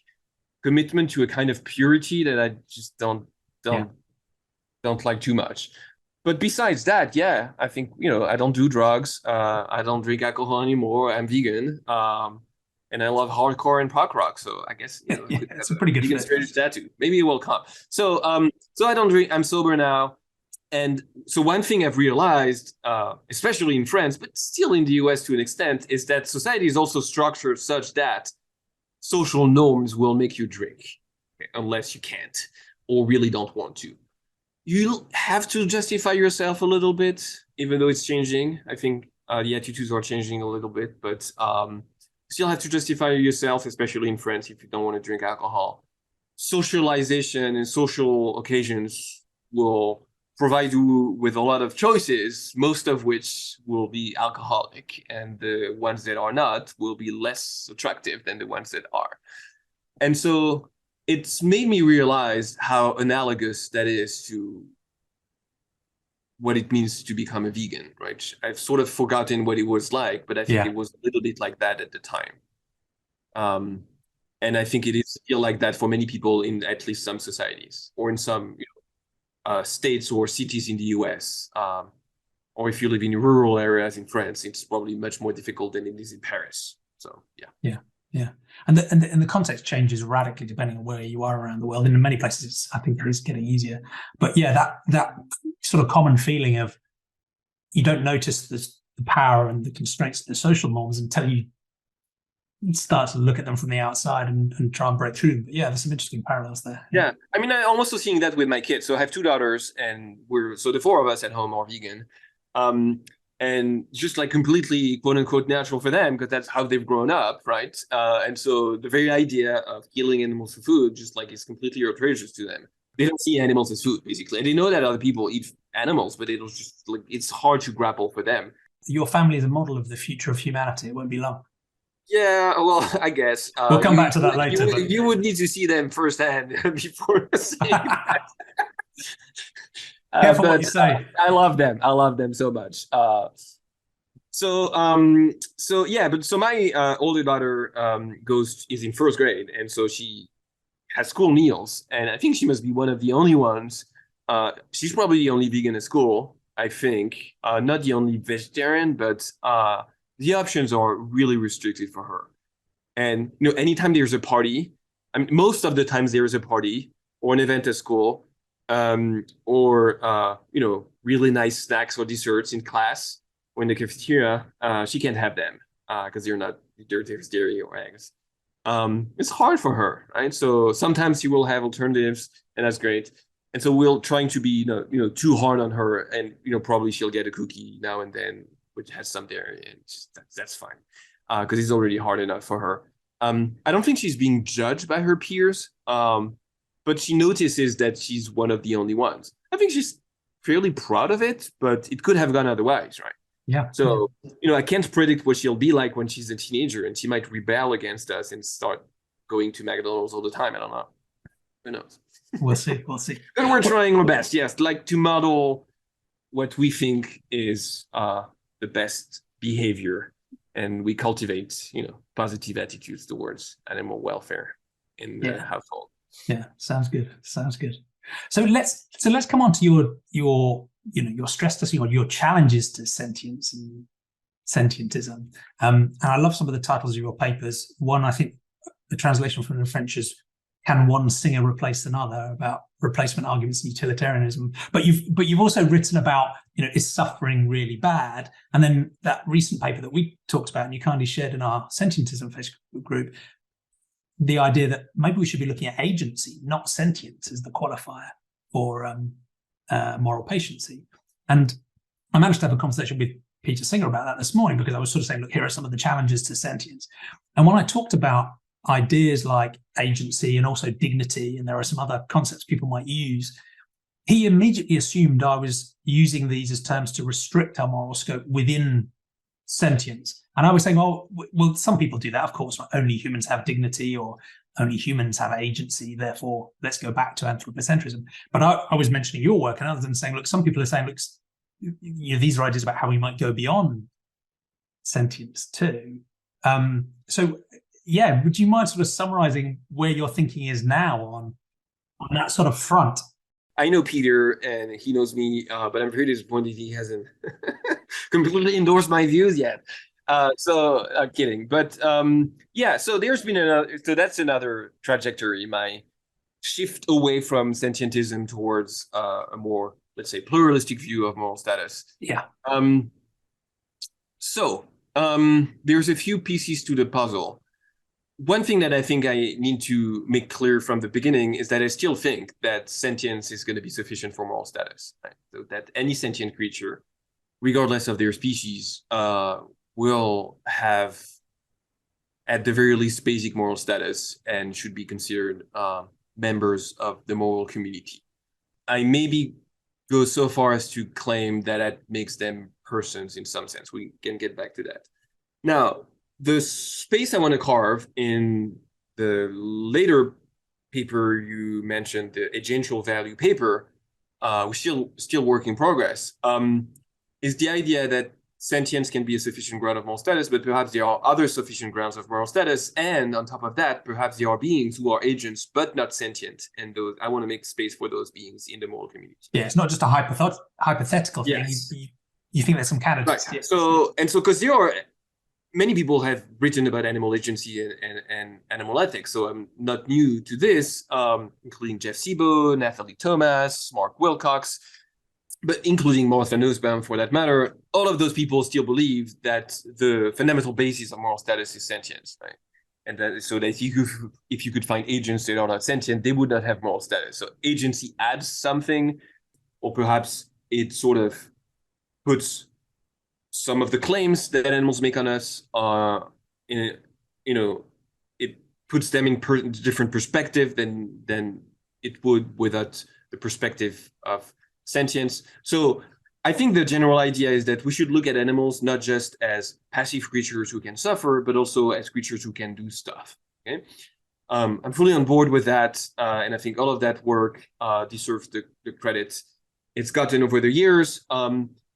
commitment to a kind of purity that I just don't like too much. But besides that, yeah, I think, I don't do drugs. I don't drink alcohol anymore. I'm vegan. And I love hardcore and punk rock. So I guess, it's a pretty good vegan straight edge tattoo. Maybe it will come. So I don't drink. I'm sober now. And so one thing I've realized, especially in France, but still in the US to an extent, is that society is also structured such that social norms will make you drink, okay, unless you can't or really don't want to. You have to justify yourself a little bit, even though it's changing. I think the attitudes are changing a little bit, but still have to justify yourself, especially in France, if you don't want to drink alcohol. Socialization and social occasions will provide you with a lot of choices, most of which will be alcoholic, and the ones that are not will be less attractive than the ones that are. And so it's made me realize how analogous that is to what it means to become a vegan, right? I've sort of forgotten what it was like, but I think it was a little bit like that at the time. And I think it is still like that for many people in at least some societies or in some states or cities in the US. Or if you live in rural areas in France, it's probably much more difficult than it is in Paris. So, yeah. Yeah. And the context changes radically depending on where you are around the world. In many places, I think it is getting easier. But yeah, that sort of common feeling of you don't notice the power and the constraints of the social norms until you start to look at them from the outside and try and break through them. But yeah, there's some interesting parallels there. Yeah. I mean, I'm also seeing that with my kids. So I have 2 daughters, and so the 4 of us at home are vegan. And just like completely quote unquote natural for them, because that's how they've grown up, right? And so the very idea of killing animals for food just like is completely outrageous to them. They don't see animals as food, basically. And they know that other people eat animals, but it'll just like it's hard to grapple for them. Your family is a model of the future of humanity. It won't be long. Yeah, well, I guess. We'll come back to that later. You would need to see them firsthand before saying that. Careful what you say. I love them. I love them so much. So my older daughter is in 1st grade, and so she has school meals, and I think she must be one of the only ones. She's probably the only vegan at school, I think. Not the only vegetarian, but the options are really restricted for her. And anytime there's a party, I mean, most of the times there is a party or an event at school. Or really nice snacks or desserts in class or in the cafeteria, she can't have them because there's dairy or eggs. It's hard for her, right? So sometimes she will have alternatives, and that's great. And so we're trying to be too hard on her, and probably she'll get a cookie now and then which has some dairy, and that's fine because it's already hard enough for her. I don't think she's being judged by her peers. But she notices that she's one of the only ones. I think she's fairly proud of it, but it could have gone otherwise, right? Yeah. So, I can't predict what she'll be like when she's a teenager, and she might rebel against us and start going to McDonald's all the time. I don't know. Who knows? We'll see. And we're trying our best, yes, like to model what we think is the best behavior, and we cultivate, positive attitudes towards animal welfare in the household. Yeah, sounds good. So let's come on to your stress testing or your challenges to sentience and sentientism. And I love some of the titles of your papers. One, I think the translation from the French is "Can one singer replace another?" about replacement arguments and utilitarianism. But you've also written about is suffering really bad? And then that recent paper that we talked about and you kindly shared in our Sentientism Facebook group, the idea that maybe we should be looking at agency, not sentience, as the qualifier for moral patiency. And I managed to have a conversation with Peter Singer about that this morning because I was sort of saying, look, here are some of the challenges to sentience. And when I talked about ideas like agency and also dignity, and there are some other concepts people might use, he immediately assumed I was using these as terms to restrict our moral scope within sentience. And I was saying, well, some people do that, of course. Only humans have dignity, or only humans have agency. Therefore, let's go back to anthropocentrism. But I was mentioning your work, and other than saying, look, some people are saying, look, these are ideas about how we might go beyond sentience too. So, yeah, would you mind sort of summarizing where your thinking is now on that sort of front? I know Peter, and he knows me, but I'm very disappointed he hasn't completely endorsed my views yet. So I'm kidding, but so there's been so that's another trajectory, my shift away from sentientism towards a more let's say, pluralistic view of moral status. Yeah. There's a few pieces to the puzzle. One thing that I think I need to make clear from the beginning is that I still think that sentience is going to be sufficient for moral status. Right? So that any sentient creature, regardless of their species, will have, at the very least, basic moral status and should be considered members of the moral community. I maybe go so far as to claim that that makes them persons in some sense. We can get back to that. Now, the space I want to carve in the later paper you mentioned, the agential value paper, which still work in progress, is the idea that sentience can be a sufficient ground of moral status, but perhaps there are other sufficient grounds of moral status, and on top of that, perhaps there are beings who are agents but not sentient, and those I want to make space for those beings in the moral community. Yeah, it's not just a hypothetical thing. Yes. You think there's some candidates. Right. So because there are many people have written about animal agency and animal ethics, so I'm not new to this, including Jeff Sebo, Nathalie Thomas, Mark Wilcox, but including Martha Nussbaum for that matter. All of those people still believe that the fundamental basis of moral status is sentience, right? And that so that if you could find agents that are not sentient, they would not have moral status. So agency adds something, or perhaps it sort of puts some of the claims that animals make on us it puts them in different perspective than it would without the perspective of sentience. So I think the general idea is that we should look at animals not just as passive creatures who can suffer, but also as creatures who can do stuff. Okay, I'm fully on board with that, and I think all of that work deserves the credit it's gotten over the years.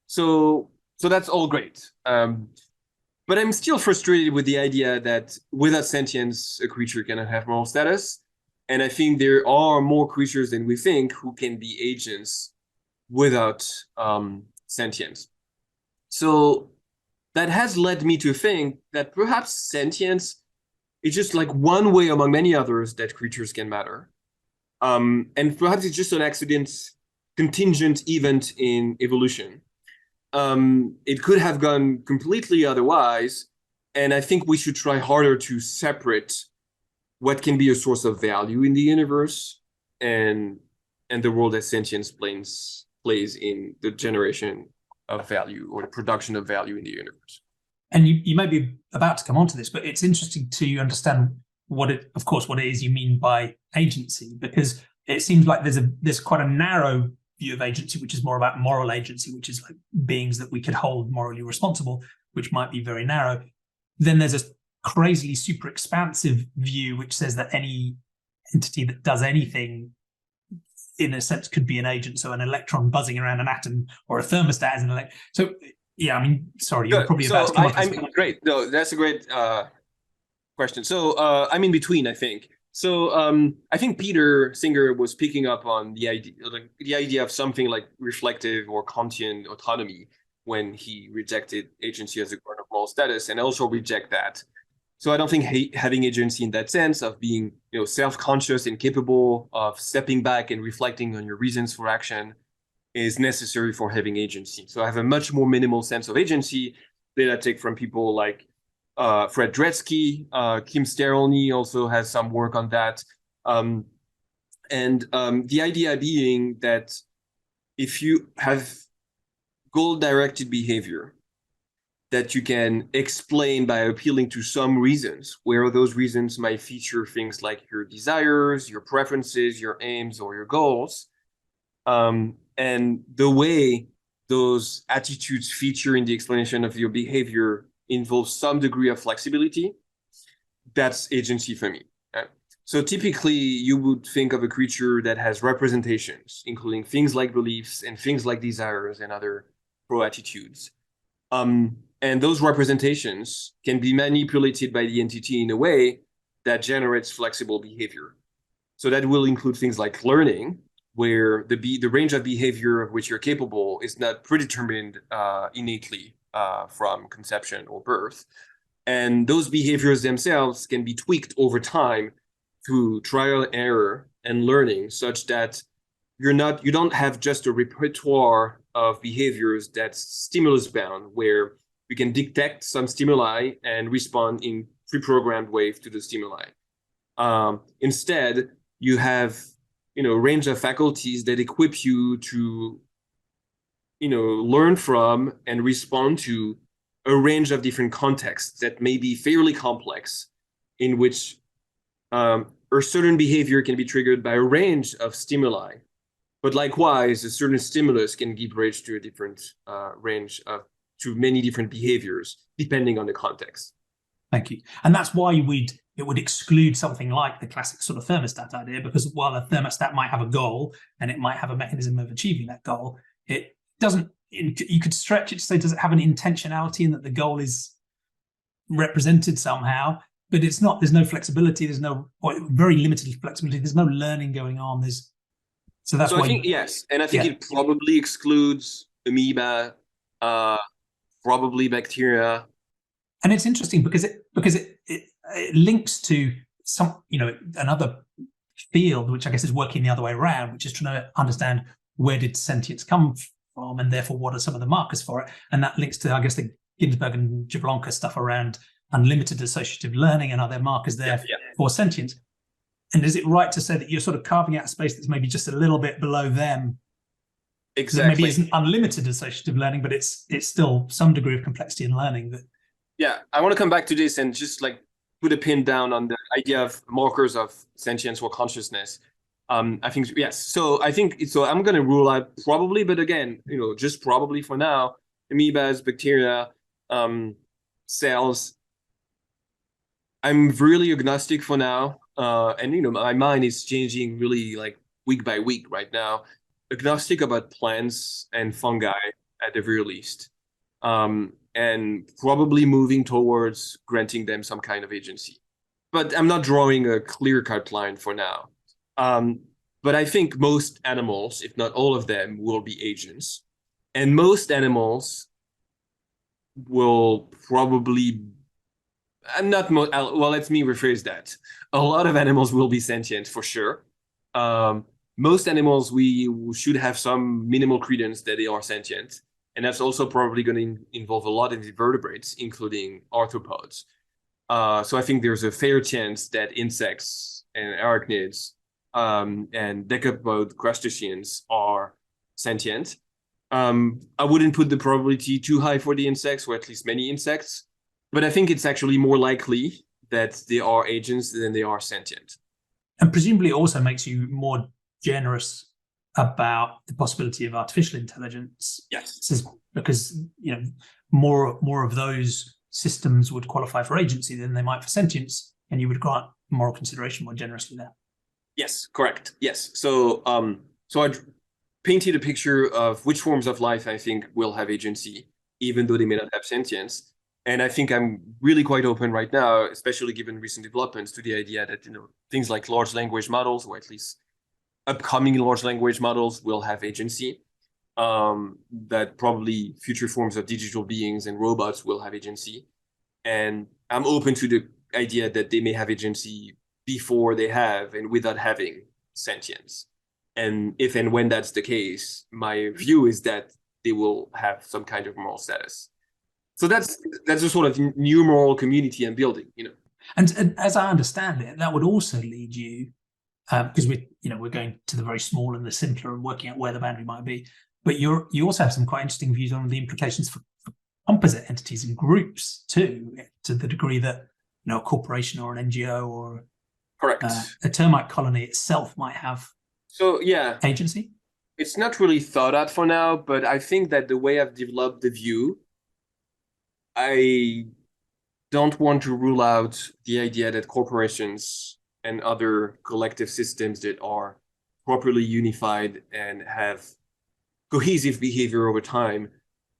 So that's all great. But I'm still frustrated with the idea that without sentience, a creature cannot have moral status. And I think there are more creatures than we think who can be agents without sentience. So that has led me to think that perhaps sentience is just like one way among many others that creatures can matter. And perhaps it's just an accident, contingent event in evolution. It could have gone completely otherwise, and I think we should try harder to separate what can be a source of value in the universe and the role that sentience plays in the generation of value or the production of value in the universe. And you may be about to come on to this, but it's interesting to understand what it is you mean by agency, because it seems like there's quite a narrow view of agency, which is more about moral agency, which is like beings that we could hold morally responsible, which might be very narrow. Then there's a crazily super expansive view, which says that any entity that does anything, in a sense, could be an agent. So an electron buzzing around an atom or a thermostat is an electron. So yeah, I mean, sorry, you're probably about to come on to this. Great. No, that's a great question. So I'm in between, I think. So I think Peter Singer was picking up on the idea of something like reflective or Kantian autonomy when he rejected agency as a part of moral status, and I also reject that. So I don't think having agency in that sense of being self-conscious and capable of stepping back and reflecting on your reasons for action is necessary for having agency. So I have a much more minimal sense of agency that I take from people like Fred Dretske, Kim Sterolny also has some work on that. The idea being that if you have goal-directed behavior that you can explain by appealing to some reasons, where those reasons might feature things like your desires, your preferences, your aims, or your goals, and the way those attitudes feature in the explanation of your behavior involves some degree of flexibility, that's agency for me. Right? So typically you would think of a creature that has representations, including things like beliefs and things like desires and other pro-attitudes. And those representations can be manipulated by the entity in a way that generates flexible behavior. So that will include things like learning, where the range of behavior of which you're capable is not predetermined innately from conception or birth. And those behaviors themselves can be tweaked over time through trial and error and learning, such that you don't have just a repertoire of behaviors that's stimulus bound, where you can detect some stimuli and respond in pre-programmed ways to the stimuli. Instead, you have a range of faculties that equip you to learn from and respond to a range of different contexts that may be fairly complex, in which a certain behavior can be triggered by a range of stimuli. But likewise, a certain stimulus can give rise to a different range to many different behaviors, depending on the context. Thank you. And that's why it would exclude something like the classic sort of thermostat idea, because while a thermostat might have a goal and it might have a mechanism of achieving that goal, it doesn't. You could stretch it to say, does it have an intentionality in that the goal is represented somehow? But it's not. There's no flexibility. There's no, or very limited flexibility. There's no learning going on. So that's why I think yes, and I think it probably excludes amoeba, probably bacteria. And it's interesting because it links to another field, which I guess is working the other way around, which is trying to understand where did sentience come from, and therefore what are some of the markers for it. And that links to, I guess, the Ginsberg and Jablonka stuff around unlimited associative learning, and are there markers there for sentience? And is it right to say that you're sort of carving out a space that's maybe just a little bit below them? Exactly. That maybe isn't unlimited associative learning, but it's still some degree of complexity in learning. That. Yeah, I want to come back to this and just put a pin down on the idea of markers of sentience or consciousness. I think yes. So I think so. I'm going to rule out probably, but again, just probably for now, amoebas, bacteria, cells. I'm really agnostic for now. And my mind is changing really week by week right now. Agnostic about plants and fungi at the very least, and probably moving towards granting them some kind of agency. But I'm not drawing a clear-cut line for now. But I think most animals, if not all of them, will be agents, and most animals will probably. Let me rephrase that. A lot of animals will be sentient for sure. Most animals, we should have some minimal credence that they are sentient. And that's also probably going to involve a lot of invertebrates, including arthropods. So I think there's a fair chance that insects and arachnids and decapod crustaceans are sentient. I wouldn't put the probability too high for the insects, or at least many insects. But I think it's actually more likely that they are agents than they are sentient. And presumably it also makes you more generous about the possibility of artificial intelligence. Yes. Because more of those systems would qualify for agency than they might for sentience, and you would grant moral consideration more generously there. Yes, correct. Yes. So I painted a picture of which forms of life I think will have agency, even though they may not have sentience. And I think I'm really quite open right now, especially given recent developments, to the idea that things like large language models, or at least upcoming large language models, will have agency. That probably future forms of digital beings and robots will have agency. And I'm open to the idea that they may have agency before they have and without having sentience. And if and when that's the case, my view is that they will have some kind of moral status. So that's a sort of new moral community I'm building, And as I understand it, that would also lead you, because we're going to the very small and the simpler and working out where the boundary might be. But you also have some quite interesting views on the implications for composite entities and groups too, to the degree that a corporation or an NGO or correct a termite colony itself might have agency. It's not really thought out for now, but I think that the way I've developed the view, I don't want to rule out the idea that corporations and other collective systems that are properly unified and have cohesive behavior over time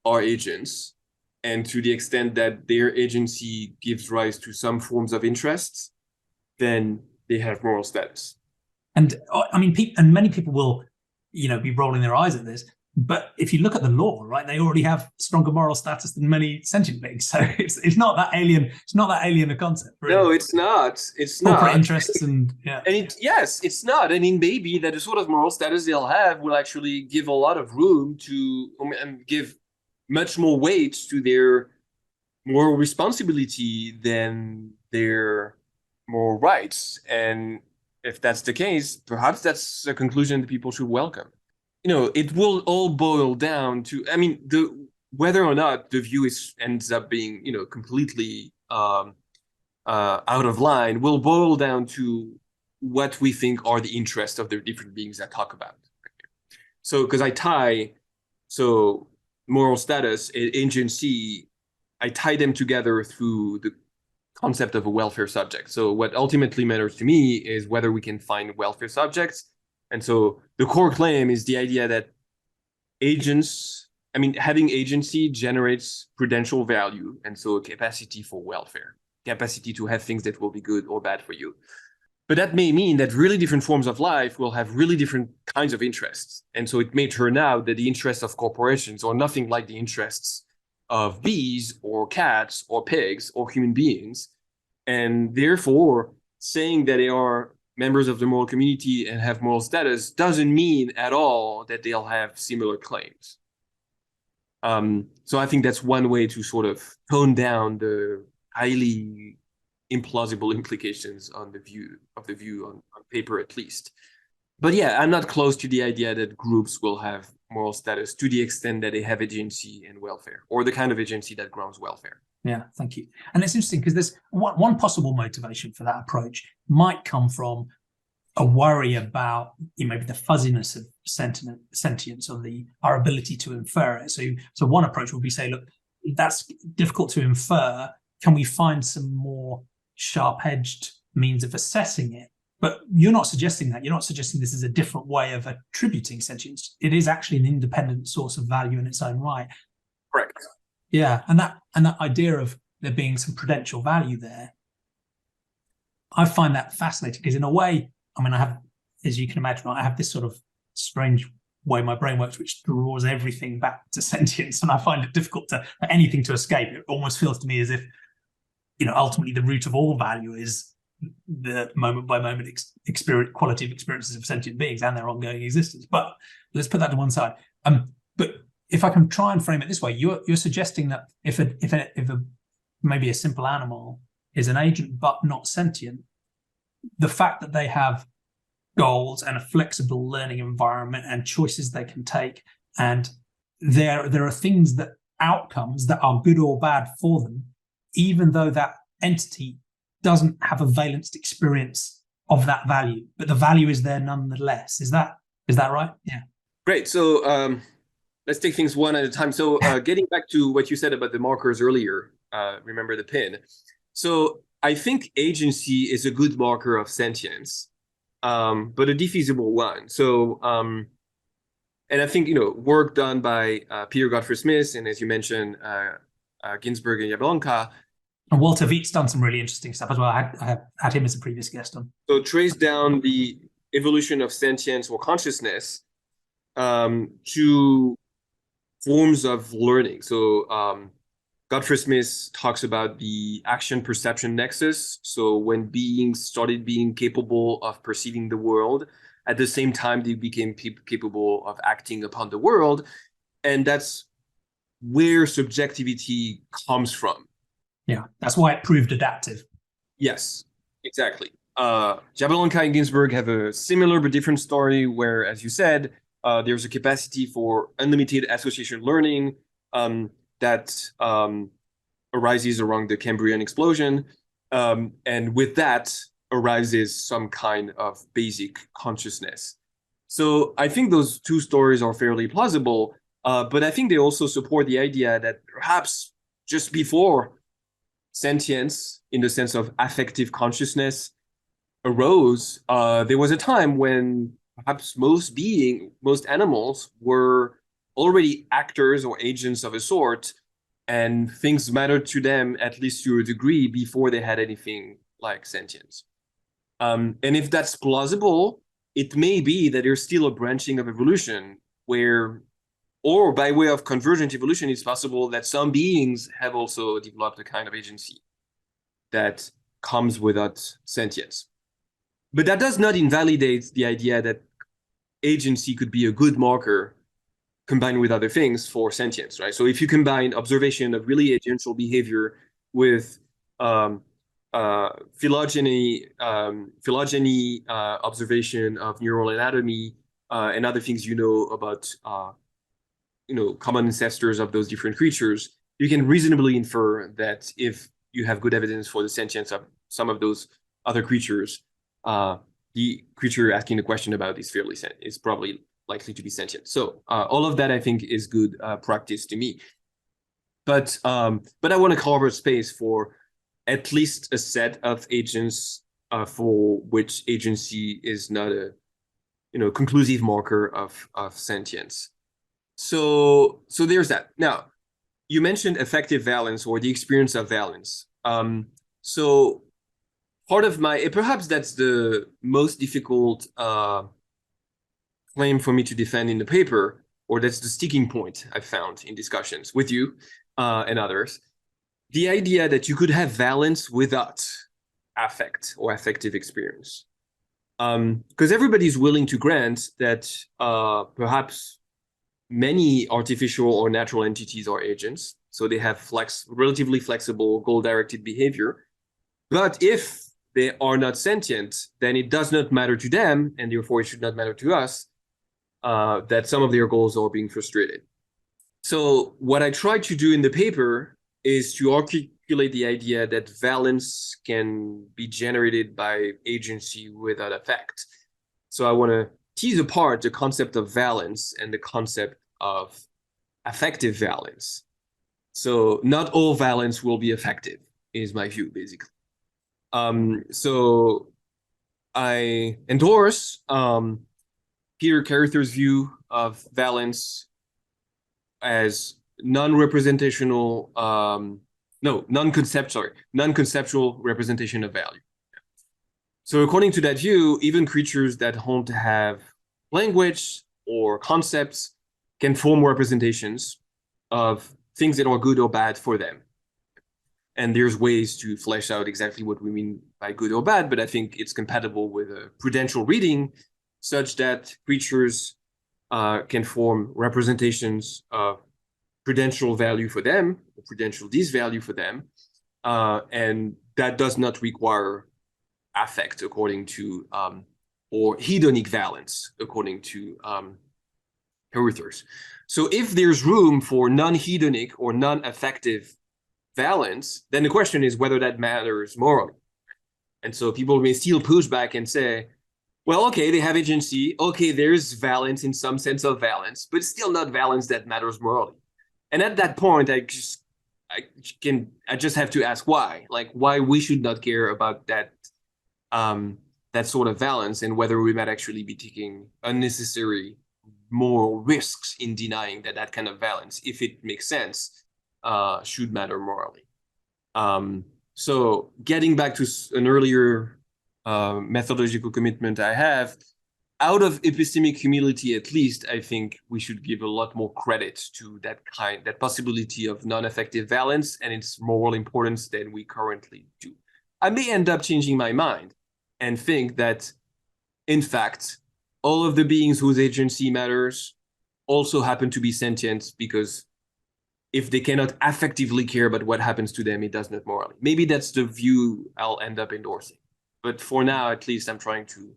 are agents. And to the extent that their agency gives rise to some forms of interests, then they have moral status. And I mean, and many people will, be rolling their eyes at this, But if you look at the law, right, they already have stronger moral status than many sentient beings. So it's not that alien. It's not that alien a concept. Really. No, it's not. It's corporate not. interests and yeah. And yes, it's not. And in maybe that the sort of moral status they'll have will actually give a lot of room to and give much more weight to their moral responsibility than their moral rights. And if that's the case, perhaps that's a conclusion that people should welcome. It will all boil down to, whether or not the view ends up being, completely out of line, will boil down to what we think are the interests of the different beings I talk about. So, because moral status and agency, I tie them together through the concept of a welfare subject. So what ultimately matters to me is whether we can find welfare subjects. And so the core claim is the idea that having agency generates prudential value, and so a capacity for welfare, capacity to have things that will be good or bad for you. But that may mean that really different forms of life will have really different kinds of interests. And so it may turn out that the interests of corporations are nothing like the interests of bees or cats or pigs or human beings. And therefore, saying that they are members of the moral community and have moral status doesn't mean at all that they'll have similar claims. So I think that's one way to sort of tone down the highly implausible implications on the view on paper, at least. But yeah, I'm not close to the idea that groups will have moral status to the extent that they have agency and welfare, or the kind of agency that grounds welfare. Yeah, thank you. And it's interesting because there's one possible motivation for that approach might come from a worry about maybe the fuzziness of sentience or our ability to infer it. So one approach would be say, look, that's difficult to infer. Can we find some more sharp-edged means of assessing it? But you're not suggesting that. You're not suggesting this is a different way of attributing sentience. It is actually an independent source of value in its own right. Correct. Yeah, and that idea of there being some prudential value there, I find that fascinating because in a way, I have, as you can imagine, I have this sort of strange way my brain works, which draws everything back to sentience, and I find it difficult for anything to escape. It almost feels to me as if, ultimately the root of all value is the moment by moment quality of experiences of sentient beings and their ongoing existence. But let's put that to one side. But if I can try and frame it this way, you're suggesting that if maybe a simple animal is an agent but not sentient, the fact that they have goals and a flexible learning environment and choices they can take, and there are outcomes that are good or bad for them, even though that entity doesn't have a valenced experience of that value, but the value is there nonetheless. Is that right? Yeah. Great. So let's take things one at a time. So getting back to what you said about the markers earlier, remember the pin. So I think agency is a good marker of sentience, but a defeasible one. So, and I think, work done by Peter Godfrey-Smith, and as you mentioned, Ginsburg and Jablonka. And Walter Wiet's done some really interesting stuff as well. I had him as a previous guest on. So trace down the evolution of sentience or consciousness to forms of learning. So Godfrey-Smith talks about the action-perception nexus. So when beings started being capable of perceiving the world, at the same time they became capable of acting upon the world. And that's where subjectivity comes from. Yeah, that's why it proved adaptive. Yes, exactly. Jablonka and Ginsburg have a similar but different story where, as you said, there's a capacity for unlimited association learning that arises around the Cambrian explosion. And with that arises some kind of basic consciousness. So I think those two stories are fairly plausible, but I think they also support the idea that perhaps just before sentience, in the sense of affective consciousness, arose, there was a time when perhaps most animals were already actors or agents of a sort, and things mattered to them, at least to a degree, before they had anything like sentience. And if that's plausible, it may be that there's still a branching of evolution where or by way of convergent evolution, it's possible that some beings have also developed a kind of agency that comes without sentience. But that does not invalidate the idea that agency could be a good marker combined with other things for sentience, right? So if you combine observation of really agential behavior with phylogeny observation of neural anatomy and other things about common ancestors of those different creatures, you can reasonably infer that if you have good evidence for the sentience of some of those other creatures, the creature asking the question about is probably likely to be sentient. So all of that, I think, is good practice to me. But I want to cover space for at least a set of agents for which agency is not a conclusive marker of sentience. So there's that. Now, you mentioned affective valence or the experience of valence. So part of perhaps that's the most difficult claim for me to defend in the paper, or that's the sticking point I've found in discussions with you and others. The idea that you could have valence without affect or affective experience. Because everybody's willing to grant that perhaps many artificial or natural entities are agents, so they have relatively flexible goal-directed behavior. But if they are not sentient, then it does not matter to them, and therefore it should not matter to us, that some of their goals are being frustrated. So what I try to do in the paper is to articulate the idea that valence can be generated by agency without affect. So I want to tease apart the concept of valence and the concept of affective valence. So not all valence will be effective, is my view, basically. So I endorse Peter Carruthers' view of valence as non-conceptual representation of value. So according to that view, even creatures that don't have language or concepts can form representations of things that are good or bad for them. And there's ways to flesh out exactly what we mean by good or bad, but I think it's compatible with a prudential reading such that creatures can form representations of prudential value for them, or prudential disvalue for them, and that does not require affect according to, or hedonic valence according to Carruthers. So if there's room for non-hedonic or non-affective valence, then the question is whether that matters morally. And so people may still push back and say, well, okay, they have agency. Okay, there's valence in some sense of valence, but it's still not valence that matters morally. And at that point, I just have to ask why, like why we should not care about that sort of valence and whether we might actually be taking unnecessary moral risks in denying that kind of valence, if it makes sense, should matter morally. So getting back to an earlier methodological commitment I have, out of epistemic humility, at least, I think we should give a lot more credit to that possibility of non-affective valence and its moral importance than we currently do. I may end up changing my mind and think that, in fact, all of the beings whose agency matters also happen to be sentient, because if they cannot affectively care about what happens to them, it does not morally. Maybe that's the view I'll end up endorsing. But for now, at least, I'm trying to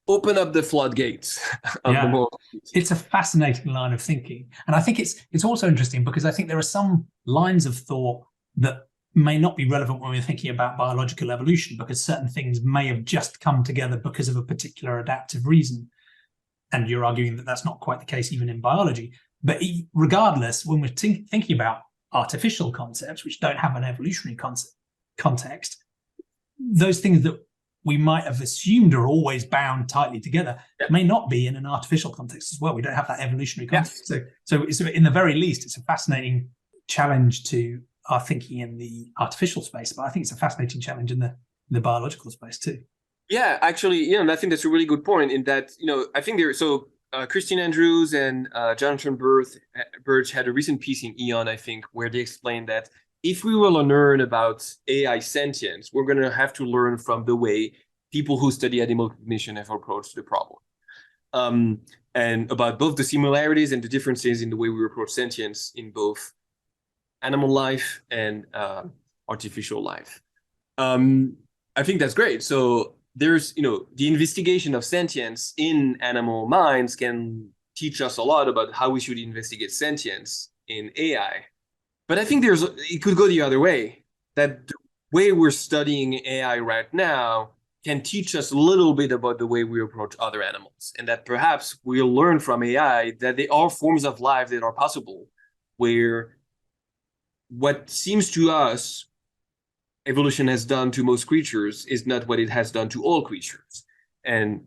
open up the floodgates of the moral. It's a fascinating line of thinking. And I think it's also interesting because I think there are some lines of thought that may not be relevant when we're thinking about biological evolution, because certain things may have just come together because of a particular adaptive reason. And you're arguing that that's not quite the case even in biology. But regardless, when we're thinking about artificial concepts, which don't have an evolutionary context, those things that we might have assumed are always bound tightly together may not be in an artificial context as well. We don't have that evolutionary context. So it's, in the very least, it's a fascinating challenge to our thinking in the artificial space, but I think it's a fascinating challenge in the biological space too. Yeah, actually, and I think that's a really good point in that, I think Christian Andrews and Jonathan Birch had a recent piece in Eon, I think, where they explained that if we will learn about AI sentience, we're going to have to learn from the way people who study animal cognition have approached the problem. And about both the similarities and the differences in the way we approach sentience in both animal life and artificial life. I think that's great. So there's, the investigation of sentience in animal minds can teach us a lot about how we should investigate sentience in AI. But I think it could go the other way, that the way we're studying AI right now can teach us a little bit about the way we approach other animals, and that perhaps we'll learn from AI that there are forms of life that are possible where what seems to us evolution has done to most creatures is not what it has done to all creatures. And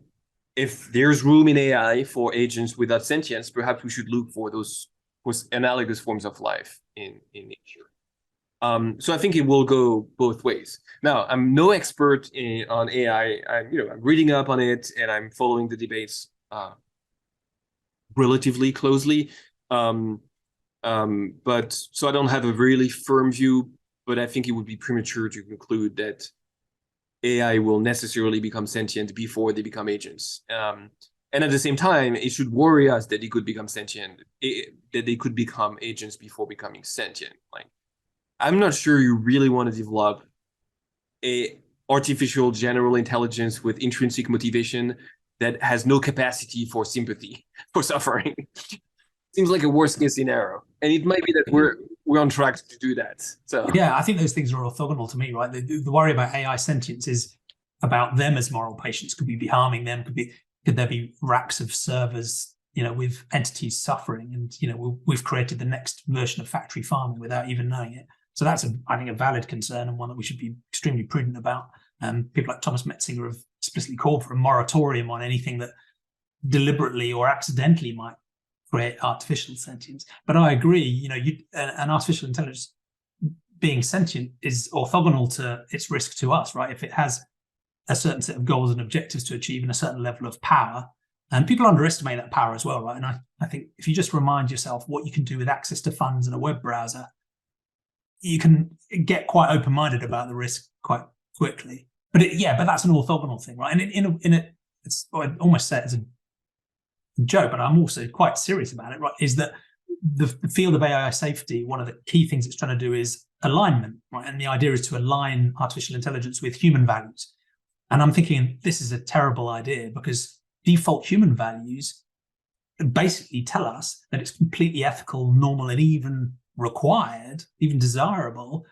if there's room in AI for agents without sentience, perhaps we should look for those analogous forms of life in nature. So I think it will go both ways. Now, I'm no expert on AI. I'm reading up on it, and I'm following the debates relatively closely. But so I don't have a really firm view, but I think it would be premature to conclude that AI will necessarily become sentient before they become agents. And at the same time, it should worry us that they could become sentient, that they could become agents before becoming sentient. Like, I'm not sure you really want to develop a artificial general intelligence with intrinsic motivation that has no capacity for sympathy for suffering. Seems like a worst case scenario, and it might be that we're on track to do that. So yeah, I think those things are orthogonal to me, right? The worry about AI sentience is about them as moral patients. Could we be harming them? Could there be racks of servers, with entities suffering, and we've created the next version of factory farming without even knowing it. So that's, I think, a valid concern, and one that we should be extremely prudent about. People like Thomas Metzinger have explicitly called for a moratorium on anything that deliberately or accidentally might create artificial sentience. But I agree, an artificial intelligence being sentient is orthogonal to its risk to us, right? If it has a certain set of goals and objectives to achieve and a certain level of power, and people underestimate that power as well, right? And I think if you just remind yourself what you can do with access to funds and a web browser, you can get quite open-minded about the risk quite quickly. But that's an orthogonal thing, right? And I almost say it as a joke, but I'm also quite serious about it, right? Is that the field of AI safety, one of the key things it's trying to do is alignment, right? And the idea is to align artificial intelligence with human values. And I'm thinking this is a terrible idea, because default human values basically tell us that it's completely ethical, normal, and even required, even desirable,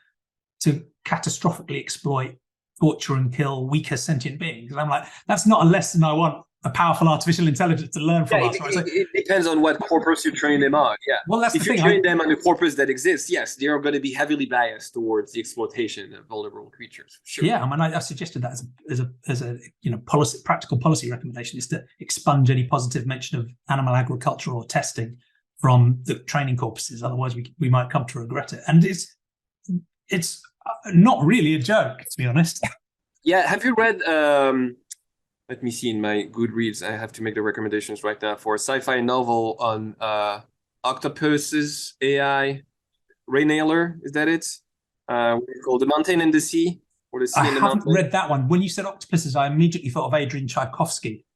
to catastrophically exploit, torture, and kill weaker sentient beings. And I'm like, that's not a lesson I want a powerful artificial intelligence to learn from us. Right? It depends on what corpus you train them on. Yeah. Well, that's if the you thing. train them on the corpus that exists, yes, they are going to be heavily biased towards the exploitation of vulnerable creatures. Sure. Yeah, I mean, I suggested that as a practical policy recommendation, is to expunge any positive mention of animal agriculture or testing from the training corpuses. Otherwise, we might come to regret it. And it's not really a joke, to be honest. Yeah. Have you read? Let me see in my Goodreads. I have to make the recommendations right now for a sci-fi novel on octopuses, AI. Ray Naylor, is that it? Called The Mountain and the Sea, or The Sea and the Mountain. I haven't read that one. When you said octopuses, I immediately thought of Adrian Tchaikovsky.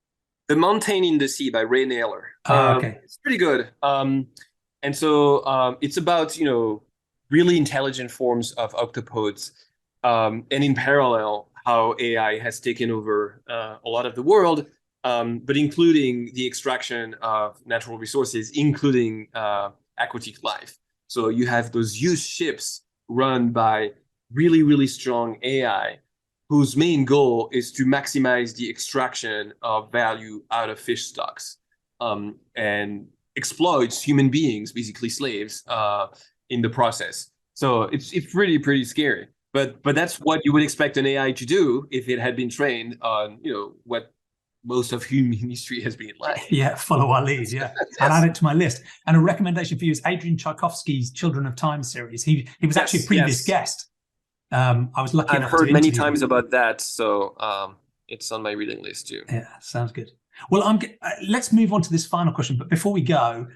The Mountain in the Sea by Ray Naylor. Okay. It's pretty good. And so it's about, really intelligent forms of octopods, and in parallel, how AI has taken over a lot of the world, but including the extraction of natural resources, including aquatic life. So you have those huge ships run by really, really strong AI, whose main goal is to maximize the extraction of value out of fish stocks, and exploits human beings, basically slaves, in the process. So it's really pretty scary. But that's what you would expect an AI to do if it had been trained on, what most of human history has been like. Yeah, follow our lead. Yeah, yes. I'll add it to my list. And a recommendation for you is Adrian Tchaikovsky's Children of Time series. He was actually a previous guest. I was lucky enough to I've heard many times about that, so it's on my reading list too. Yeah, sounds good. Well, let's move on to this final question. But before we go,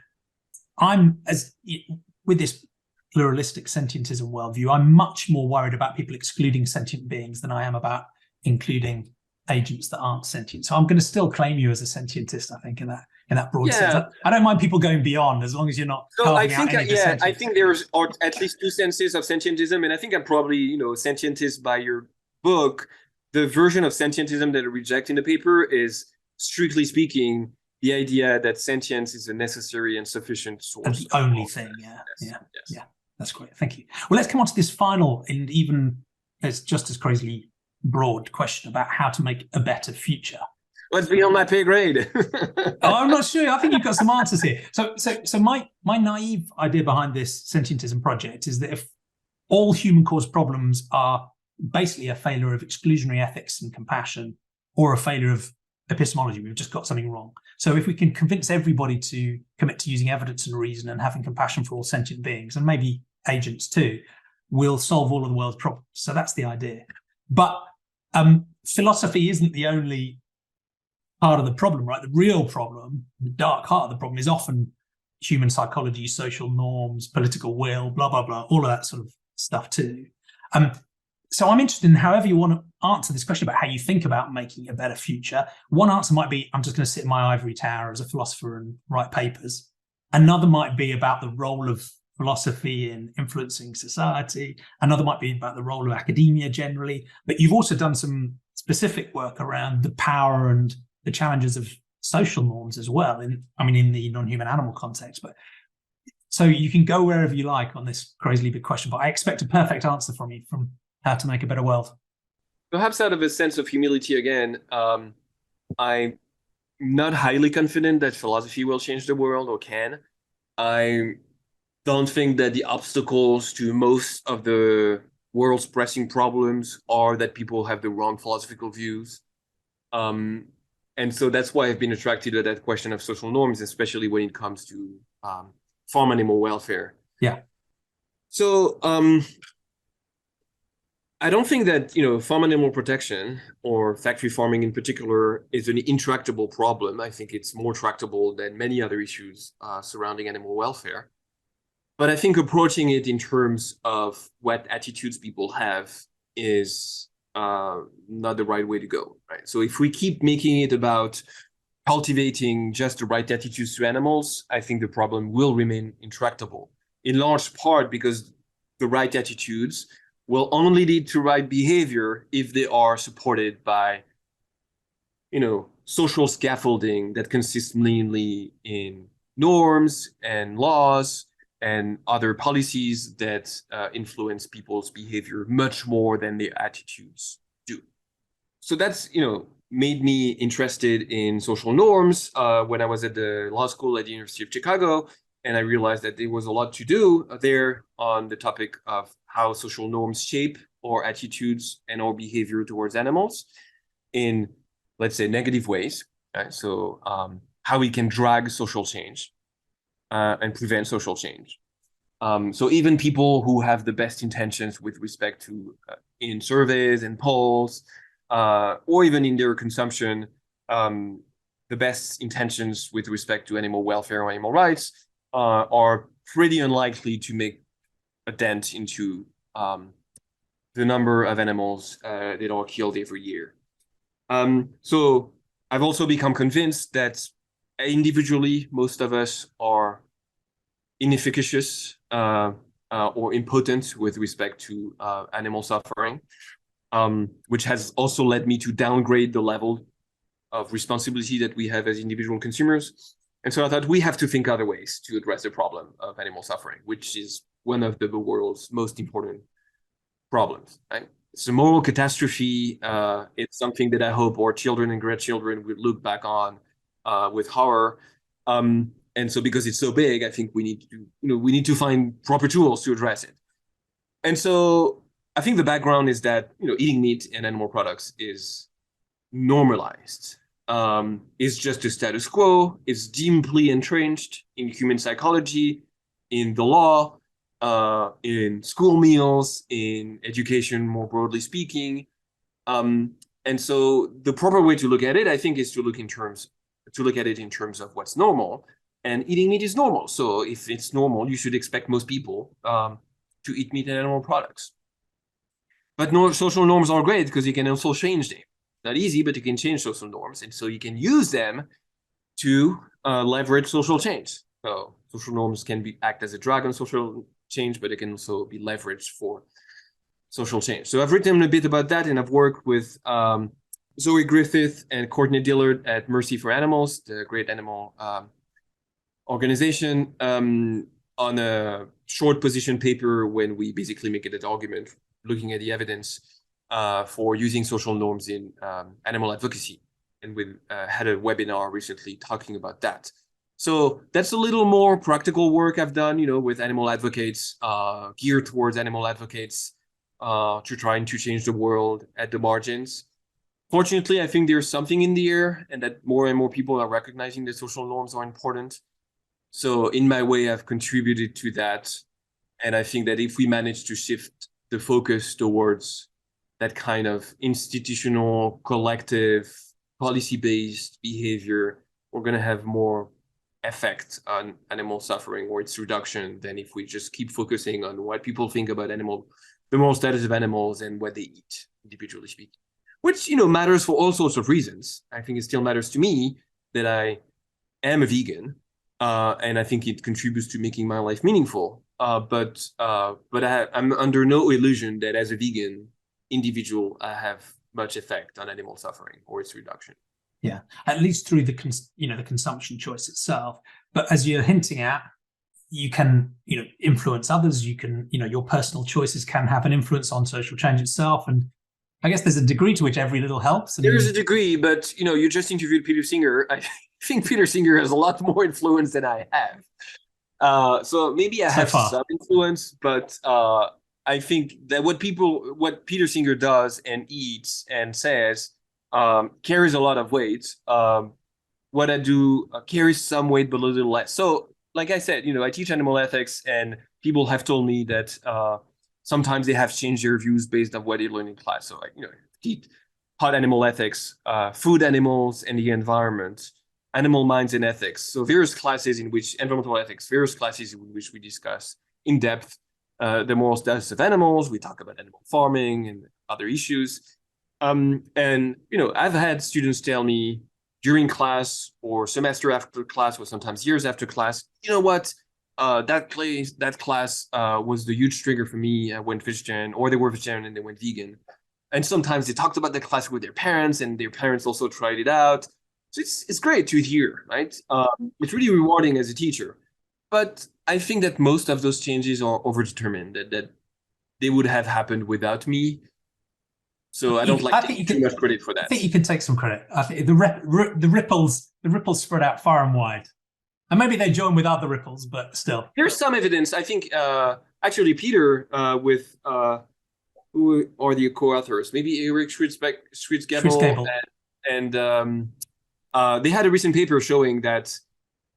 with this pluralistic sentientism worldview, I'm much more worried about people excluding sentient beings than I am about including agents that aren't sentient. So I'm going to still claim you as a sentientist, I think, in that broad sense. I don't mind people going beyond as long as you're not carving out any dissentients. I think there's at least two senses of sentientism, and I think I'm probably, sentientist by your book. The version of sentientism that I reject in the paper is, strictly speaking, the idea that sentience is a necessary and sufficient source. And the only thing, yeah. That's great. Thank you. Well, let's come on to this final and even it's just as crazily broad question about how to make a better future. Let's be on my pay grade. I'm not sure. I think you've got some answers here. So my naive idea behind this sentientism project is that if all human-caused problems are basically a failure of exclusionary ethics and compassion, or a failure of epistemology, we've just got something wrong. So if we can convince everybody to commit to using evidence and reason and having compassion for all sentient beings, and maybe agents too, we'll solve all of the world's problems. So that's the idea. But philosophy isn't the only part of the problem, right? The real problem, the dark heart of the problem, is often human psychology, social norms, political will, blah, blah, blah, all of that sort of stuff too. So I'm interested in however you want to answer this question about how you think about making a better future. One answer might be, I'm just going to sit in my ivory tower as a philosopher and write papers. Another might be about the role of philosophy in influencing society. Another might be about the role of academia generally. But you've also done some specific work around the power and the challenges of social norms as well, in the non-human animal context. But so you can go wherever you like on this crazily big question, but I expect a perfect answer from you from how to make a better world. Perhaps out of a sense of humility again, I'm not highly confident that philosophy will change the world or can. I don't think that the obstacles to most of the world's pressing problems are that people have the wrong philosophical views. And so that's why I've been attracted to that question of social norms, especially when it comes to farm animal welfare. Yeah. So I don't think that, farm animal protection or factory farming in particular is an intractable problem. I think it's more tractable than many other issues surrounding animal welfare. But I think approaching it in terms of what attitudes people have is not the right way to go, right? So if we keep making it about cultivating just the right attitudes to animals, I think the problem will remain intractable, in large part because the right attitudes will only lead to right behavior if they are supported by, social scaffolding that consists mainly in norms and laws and other policies that influence people's behavior much more than their attitudes do. So that's, made me interested in social norms when I was at the law school at the University of Chicago. And I realized that there was a lot to do there on the topic of how social norms shape our attitudes and our behavior towards animals in, let's say, negative ways. Right? So how we can drag social change and prevent social change. So even people who have the best intentions with respect to in surveys and polls, or even in their consumption, the best intentions with respect to animal welfare or animal rights are pretty unlikely to make a dent into the number of animals that are killed every year. So I've also become convinced that individually, most of us are inefficacious or impotent with respect to animal suffering, which has also led me to downgrade the level of responsibility that we have as individual consumers. And so I thought we have to think other ways to address the problem of animal suffering, which is one of the world's most important problems. Right? It's a moral catastrophe. It's something that I hope our children and grandchildren will look back on with horror. And so because it's so big, I think we need to find proper tools to address it. And so I think the background is that, eating meat and animal products is normalized. It's just a status quo. It's deeply entrenched in human psychology, in the law, in school meals, in education, more broadly speaking. And so the proper way to look at it, I think, is to look in terms to look at it in terms of what's normal, and eating meat is normal. So if it's normal, you should expect most people to eat meat and animal products. But social norms are great because you can also change them. Not easy, but you can change social norms, and so you can use them to leverage social change. So social norms can act as a drag on social change, but it can also be leveraged for social change. So I've written a bit about that, and I've worked with Zoe Griffith and Courtney Dillard at Mercy for Animals, the great animal organization, on a short position paper when we basically make it an argument, looking at the evidence for using social norms in animal advocacy. And we had a webinar recently talking about that. So that's a little more practical work I've done, with animal advocates, geared towards animal advocates, to trying to change the world at the margins. Fortunately, I think there's something in the air, and that more and more people are recognizing that social norms are important. So in my way, I've contributed to that. And I think that if we manage to shift the focus towards that kind of institutional, collective, policy-based behavior, we're going to have more effect on animal suffering or its reduction than if we just keep focusing on what people think about the moral status of animals and what they eat, individually speaking. Which, matters for all sorts of reasons. I think it still matters to me that I am a vegan, and I think it contributes to making my life meaningful. But I'm under no illusion that as a vegan individual, I have much effect on animal suffering or its reduction. Yeah, at least through the consumption choice itself. But as you're hinting at, you can influence others. You can your personal choices can have an influence on social change itself. And I guess there's a degree to which every little helps. There's a degree, but you just interviewed Peter Singer. I think Peter Singer has a lot more influence than I have. So maybe I have some influence, but I think that what Peter Singer does and eats and says carries a lot of weight. What I do carries some weight, but a little less. So, like I said, I teach animal ethics, and people have told me that sometimes they have changed their views based on what they learn in class. So, teach hot animal ethics, food animals and the environment, animal minds and ethics. So various classes in which environmental ethics, various classes in which we discuss in depth the moral status of animals. We talk about animal farming and other issues. And, I've had students tell me during class or semester after class or sometimes years after class, what, that class was the huge trigger for me. I went vegetarian, or they were vegetarian and they went vegan. And sometimes they talked about the class with their parents, and their parents also tried it out. So it's great to hear, right? It's really rewarding as a teacher. But I think that most of those changes are overdetermined, that they would have happened without me. So I don't like to take too much credit for that. I think you can take some credit. I think the ripples spread out far and wide. And maybe they join with other ripples, but still. There's some evidence. I think actually Peter with who are the co-authors? Maybe Eric Schwitzgebel and they had a recent paper showing that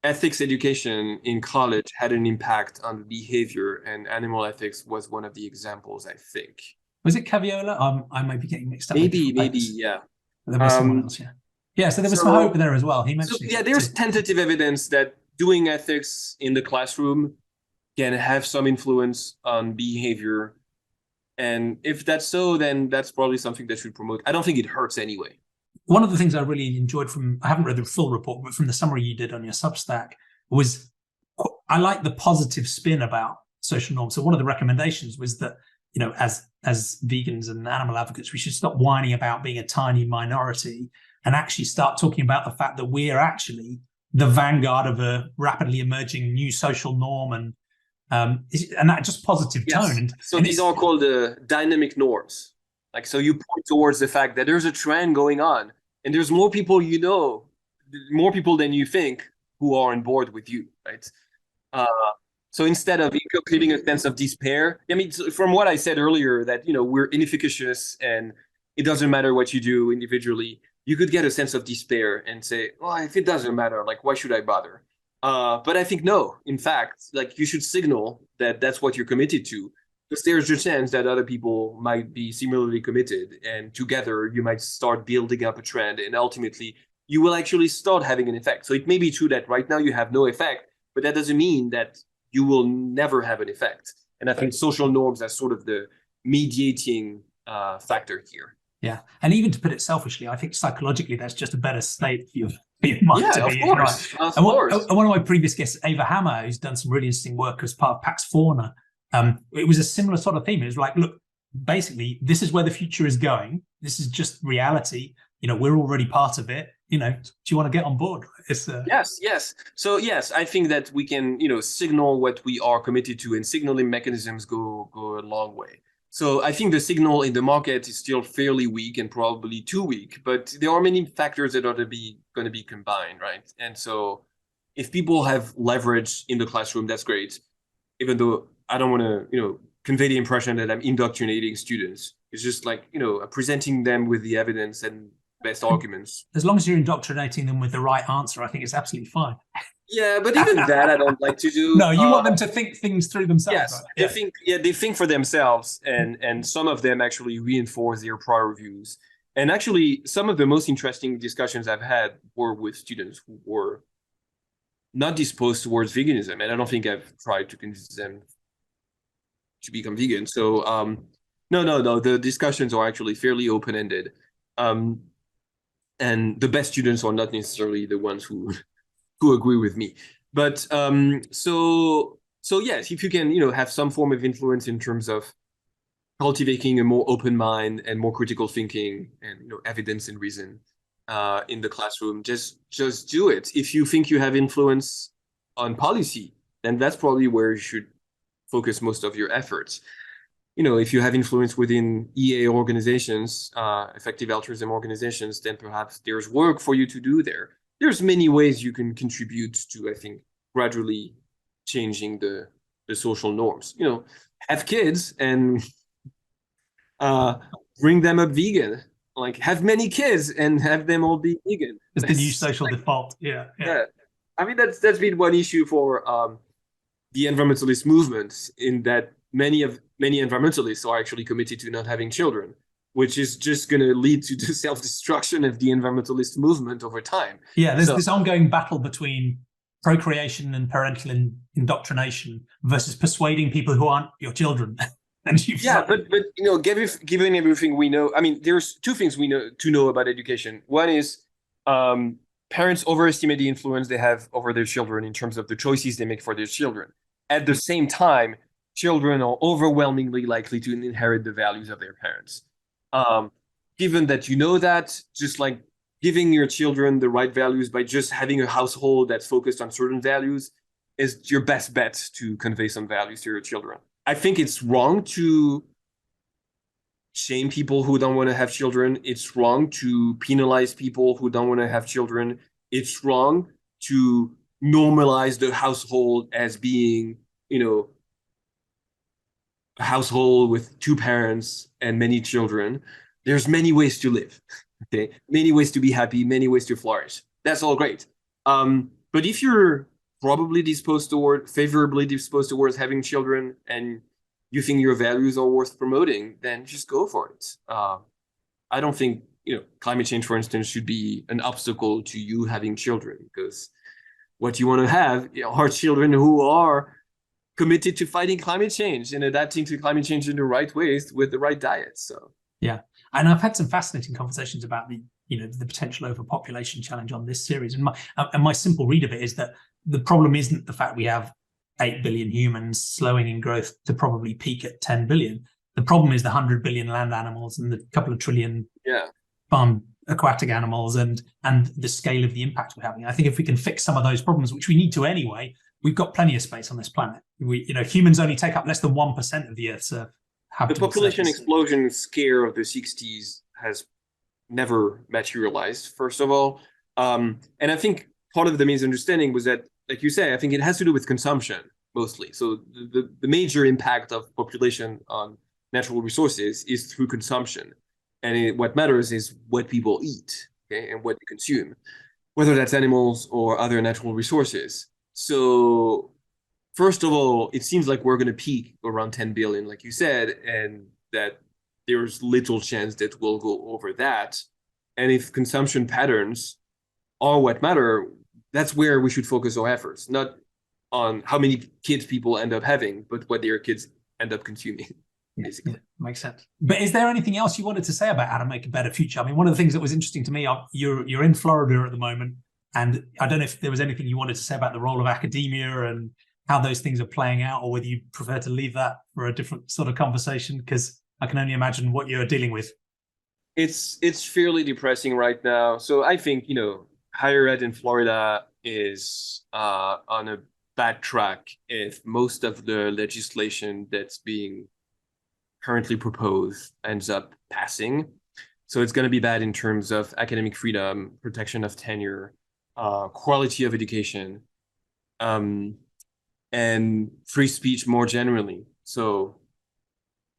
ethics education in college had an impact on the behavior, and animal ethics was one of the examples, I think. Was it Caviola? I might be getting mixed up. Maybe, yeah. There was someone else, yeah. Yeah, so there was some hope there as well. He mentioned. So, there's tentative evidence that doing ethics in the classroom can have some influence on behavior. And if that's so, then that's probably something that should promote. I don't think it hurts anyway. One of the things I really enjoyed I haven't read the full report, but from the summary you did on your Substack was, I like the positive spin about social norms. So one of the recommendations was that, as vegans and animal advocates, we should stop whining about being a tiny minority and actually start talking about the fact that we're actually the vanguard of a rapidly emerging new social norm, and that just positive tone. And so these are called dynamic norms. Like, so you point towards the fact that there's a trend going on, and there's more people more people than you think who are on board with you, right? So instead of inculcating a sense of despair, from what I said earlier, that we're inefficacious and it doesn't matter what you do individually, you could get a sense of despair and say, well, if it doesn't matter, like, why should I bother? But I think no, in fact, like, you should signal that that's what you're committed to, because there's a chance that other people might be similarly committed, and together you might start building up a trend, and ultimately you will actually start having an effect. So it may be true that right now you have no effect, but that doesn't mean that you will never have an effect. And I think social norms are sort of the mediating factor here. Yeah, and even to put it selfishly, I think psychologically that's just a better state for your mind to be in. Right? Of and course. One of my previous guests, Ava Hammer, who's done some really interesting work as part of Pax Fauna, it was a similar sort of theme. It was like, look, basically, this is where the future is going. This is just reality. We're already part of it. Do you want to get on board? Yes. So yes, I think that we can, signal what we are committed to, and signaling mechanisms go a long way. So I think the signal in the market is still fairly weak and probably too weak, but there are many factors that are going to be combined, right? And so if people have leverage in the classroom, that's great. Even though I don't want to, convey the impression that I'm indoctrinating students. It's just like, presenting them with the evidence and best arguments. As long as you're indoctrinating them with the right answer, I think it's absolutely fine. Yeah, but even that I don't like to do. No, you want them to think things through themselves. Yes, right? They think for themselves, and some of them actually reinforce their prior views. And actually, some of the most interesting discussions I've had were with students who were not disposed towards veganism, and I don't think I've tried to convince them to become vegan. So no, the discussions are actually fairly open-ended. And the best students are not necessarily the ones who agree with me. But so yes, if you can, have some form of influence in terms of cultivating a more open mind and more critical thinking and evidence and reason in the classroom, just do it. If you think you have influence on policy, then that's probably where you should focus most of your efforts. If you have influence within EA organizations, effective altruism organizations, then perhaps there's work for you to do there. There's many ways you can contribute to, I think, gradually changing the social norms. Have kids and bring them up vegan. Like, have many kids and have them all be vegan. It's the new social default. Yeah. I mean, that's been one issue for the environmentalist movement, in that many environmentalists are actually committed to not having children, which is just going to lead to the self-destruction of the environmentalist movement over time. Yeah, there's this ongoing battle between procreation and parental indoctrination versus persuading people who aren't your children. But given everything we know, I mean, there's two things we know about education. One is parents overestimate the influence they have over their children in terms of the choices they make for their children. At the same time, children are overwhelmingly likely to inherit the values of their parents. Given that that, just like giving your children the right values by just having a household that's focused on certain values is your best bet to convey some values to your children. I think it's wrong to shame people who don't want to have children. It's wrong to penalize people who don't want to have children. It's wrong to normalize the household as being, a household with two parents and many children. There's many ways to live, okay? Many ways to be happy, many ways to flourish. That's all great. But if you're favorably disposed towards having children and you think your values are worth promoting, then just go for it. I don't think, climate change, for instance, should be an obstacle to you having children, because what you want to have are children who are committed to fighting climate change and adapting to climate change in the right ways with the right diet. So yeah, and I've had some fascinating conversations about the potential overpopulation challenge on this series, and my simple read of it is that the problem isn't the fact we have 8 billion humans slowing in growth to probably peak at 10 billion. The problem is the 100 billion land animals and the couple of trillion farm aquatic animals and the scale of the impact we're having. I think if we can fix some of those problems, which we need to anyway, we've got plenty of space on this planet. Humans only take up less than 1% of the Earth's habitable The population surface. explosion scare of the 60s has never materialized, first of all. And I think part of the misunderstanding was that, like you say, I think it has to do with consumption mostly. So the major impact of population on natural resources is through consumption. And what matters is what people eat, okay, and what they consume, whether that's animals or other natural resources. So first of all, it seems like we're going to peak around 10 billion, like you said, and that there's little chance that we'll go over that. And if consumption patterns are what matter, that's where we should focus our efforts, not on how many kids people end up having, but what their kids end up consuming. Basically. Yeah, makes sense. But is there anything else you wanted to say about how to make a better future? I mean, one of the things that was interesting to me, you're in Florida at the moment, and I don't know if there was anything you wanted to say about the role of academia and how those things are playing out, or whether you prefer to leave that for a different sort of conversation, because I can only imagine what you're dealing with. It's fairly depressing right now. So I think, higher ed in Florida is on a bad track if most of the legislation that's being currently proposed ends up passing. So it's going to be bad in terms of academic freedom, protection of tenure, quality of education, and free speech more generally. So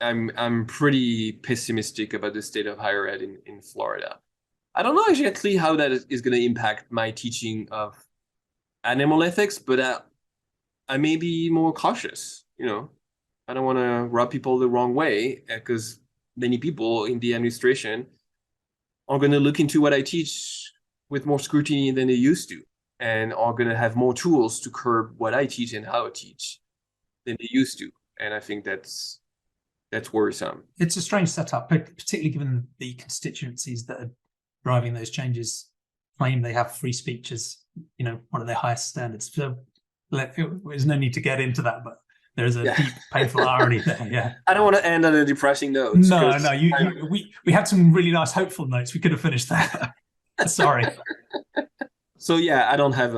I'm pretty pessimistic about the state of higher ed in Florida. I don't know exactly how that is going to impact my teaching of animal ethics, but I may be more cautious, I don't want to rub people the wrong way, because many people in the administration are going to look into what I teach with more scrutiny than they used to, and are going to have more tools to curb what I teach and how I teach than they used to. And I think that's worrisome. It's a strange setup, particularly given the constituencies that are driving those changes claim they have free speech as, one of their highest standards. So there's no need to get into that, but there's a deep, painful irony there. Yeah. I don't want to end on a depressing note. No. We had some really nice, hopeful notes. We could have finished that. Sorry. So yeah, I don't have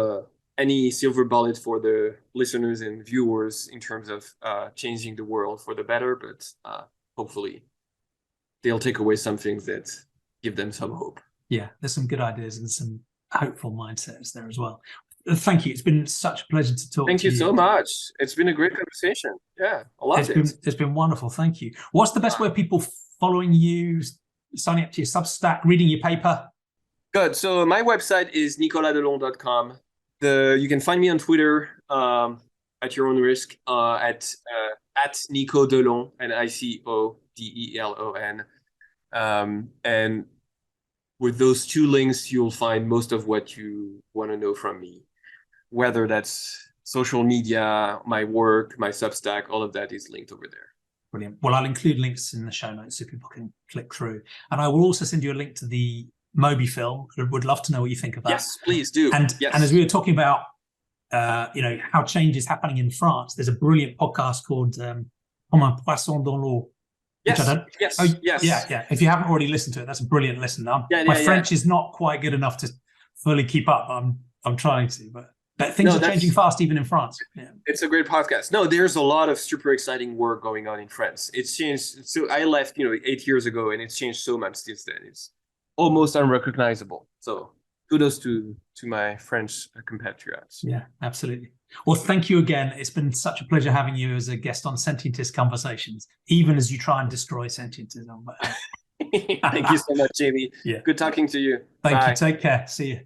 any silver bullet for the listeners and viewers in terms of changing the world for the better, but hopefully they'll take away some things that give them some hope. Yeah, there's some good ideas and some hopeful mindsets there as well. Thank you. It's been such a pleasure to talk to you. Thank you so much. It's been a great conversation. Yeah, I loved it. It's been wonderful. Thank you. What's the best way of people following you, signing up to your Substack, reading your paper? Good. So my website is nicolasdelon.com. You can find me on Twitter at your own risk at Nico Delon, and ICODELON. And with those two links, you'll find most of what you want to know from me. Whether that's social media, my work, my Substack, all of that is linked over there. Brilliant. Well, I'll include links in the show notes so people can click through. And I will also send you a link to the Moby film. I would love to know what you think of that. Yes, please do. And as we were talking about, how change is happening in France, there's a brilliant podcast called Comme un poisson dans l'eau. Yes. Yes. Yeah. If you haven't already listened to it, that's a brilliant listen. My French is not quite good enough to fully keep up. I'm trying to, but things are changing fast even in France. Yeah. It's a great podcast. No, there's a lot of super exciting work going on in France. It's changed. So I left, 8 years ago, and it's changed so much since then. It's almost unrecognizable. So kudos to my French compatriots. Yeah, absolutely. Well, thank you again. It's been such a pleasure having you as a guest on Sentientist Conversations, even as you try and destroy sentientism. Thank you so much, Jamie. Yeah. Good talking to you. Thank you. Take care. See you.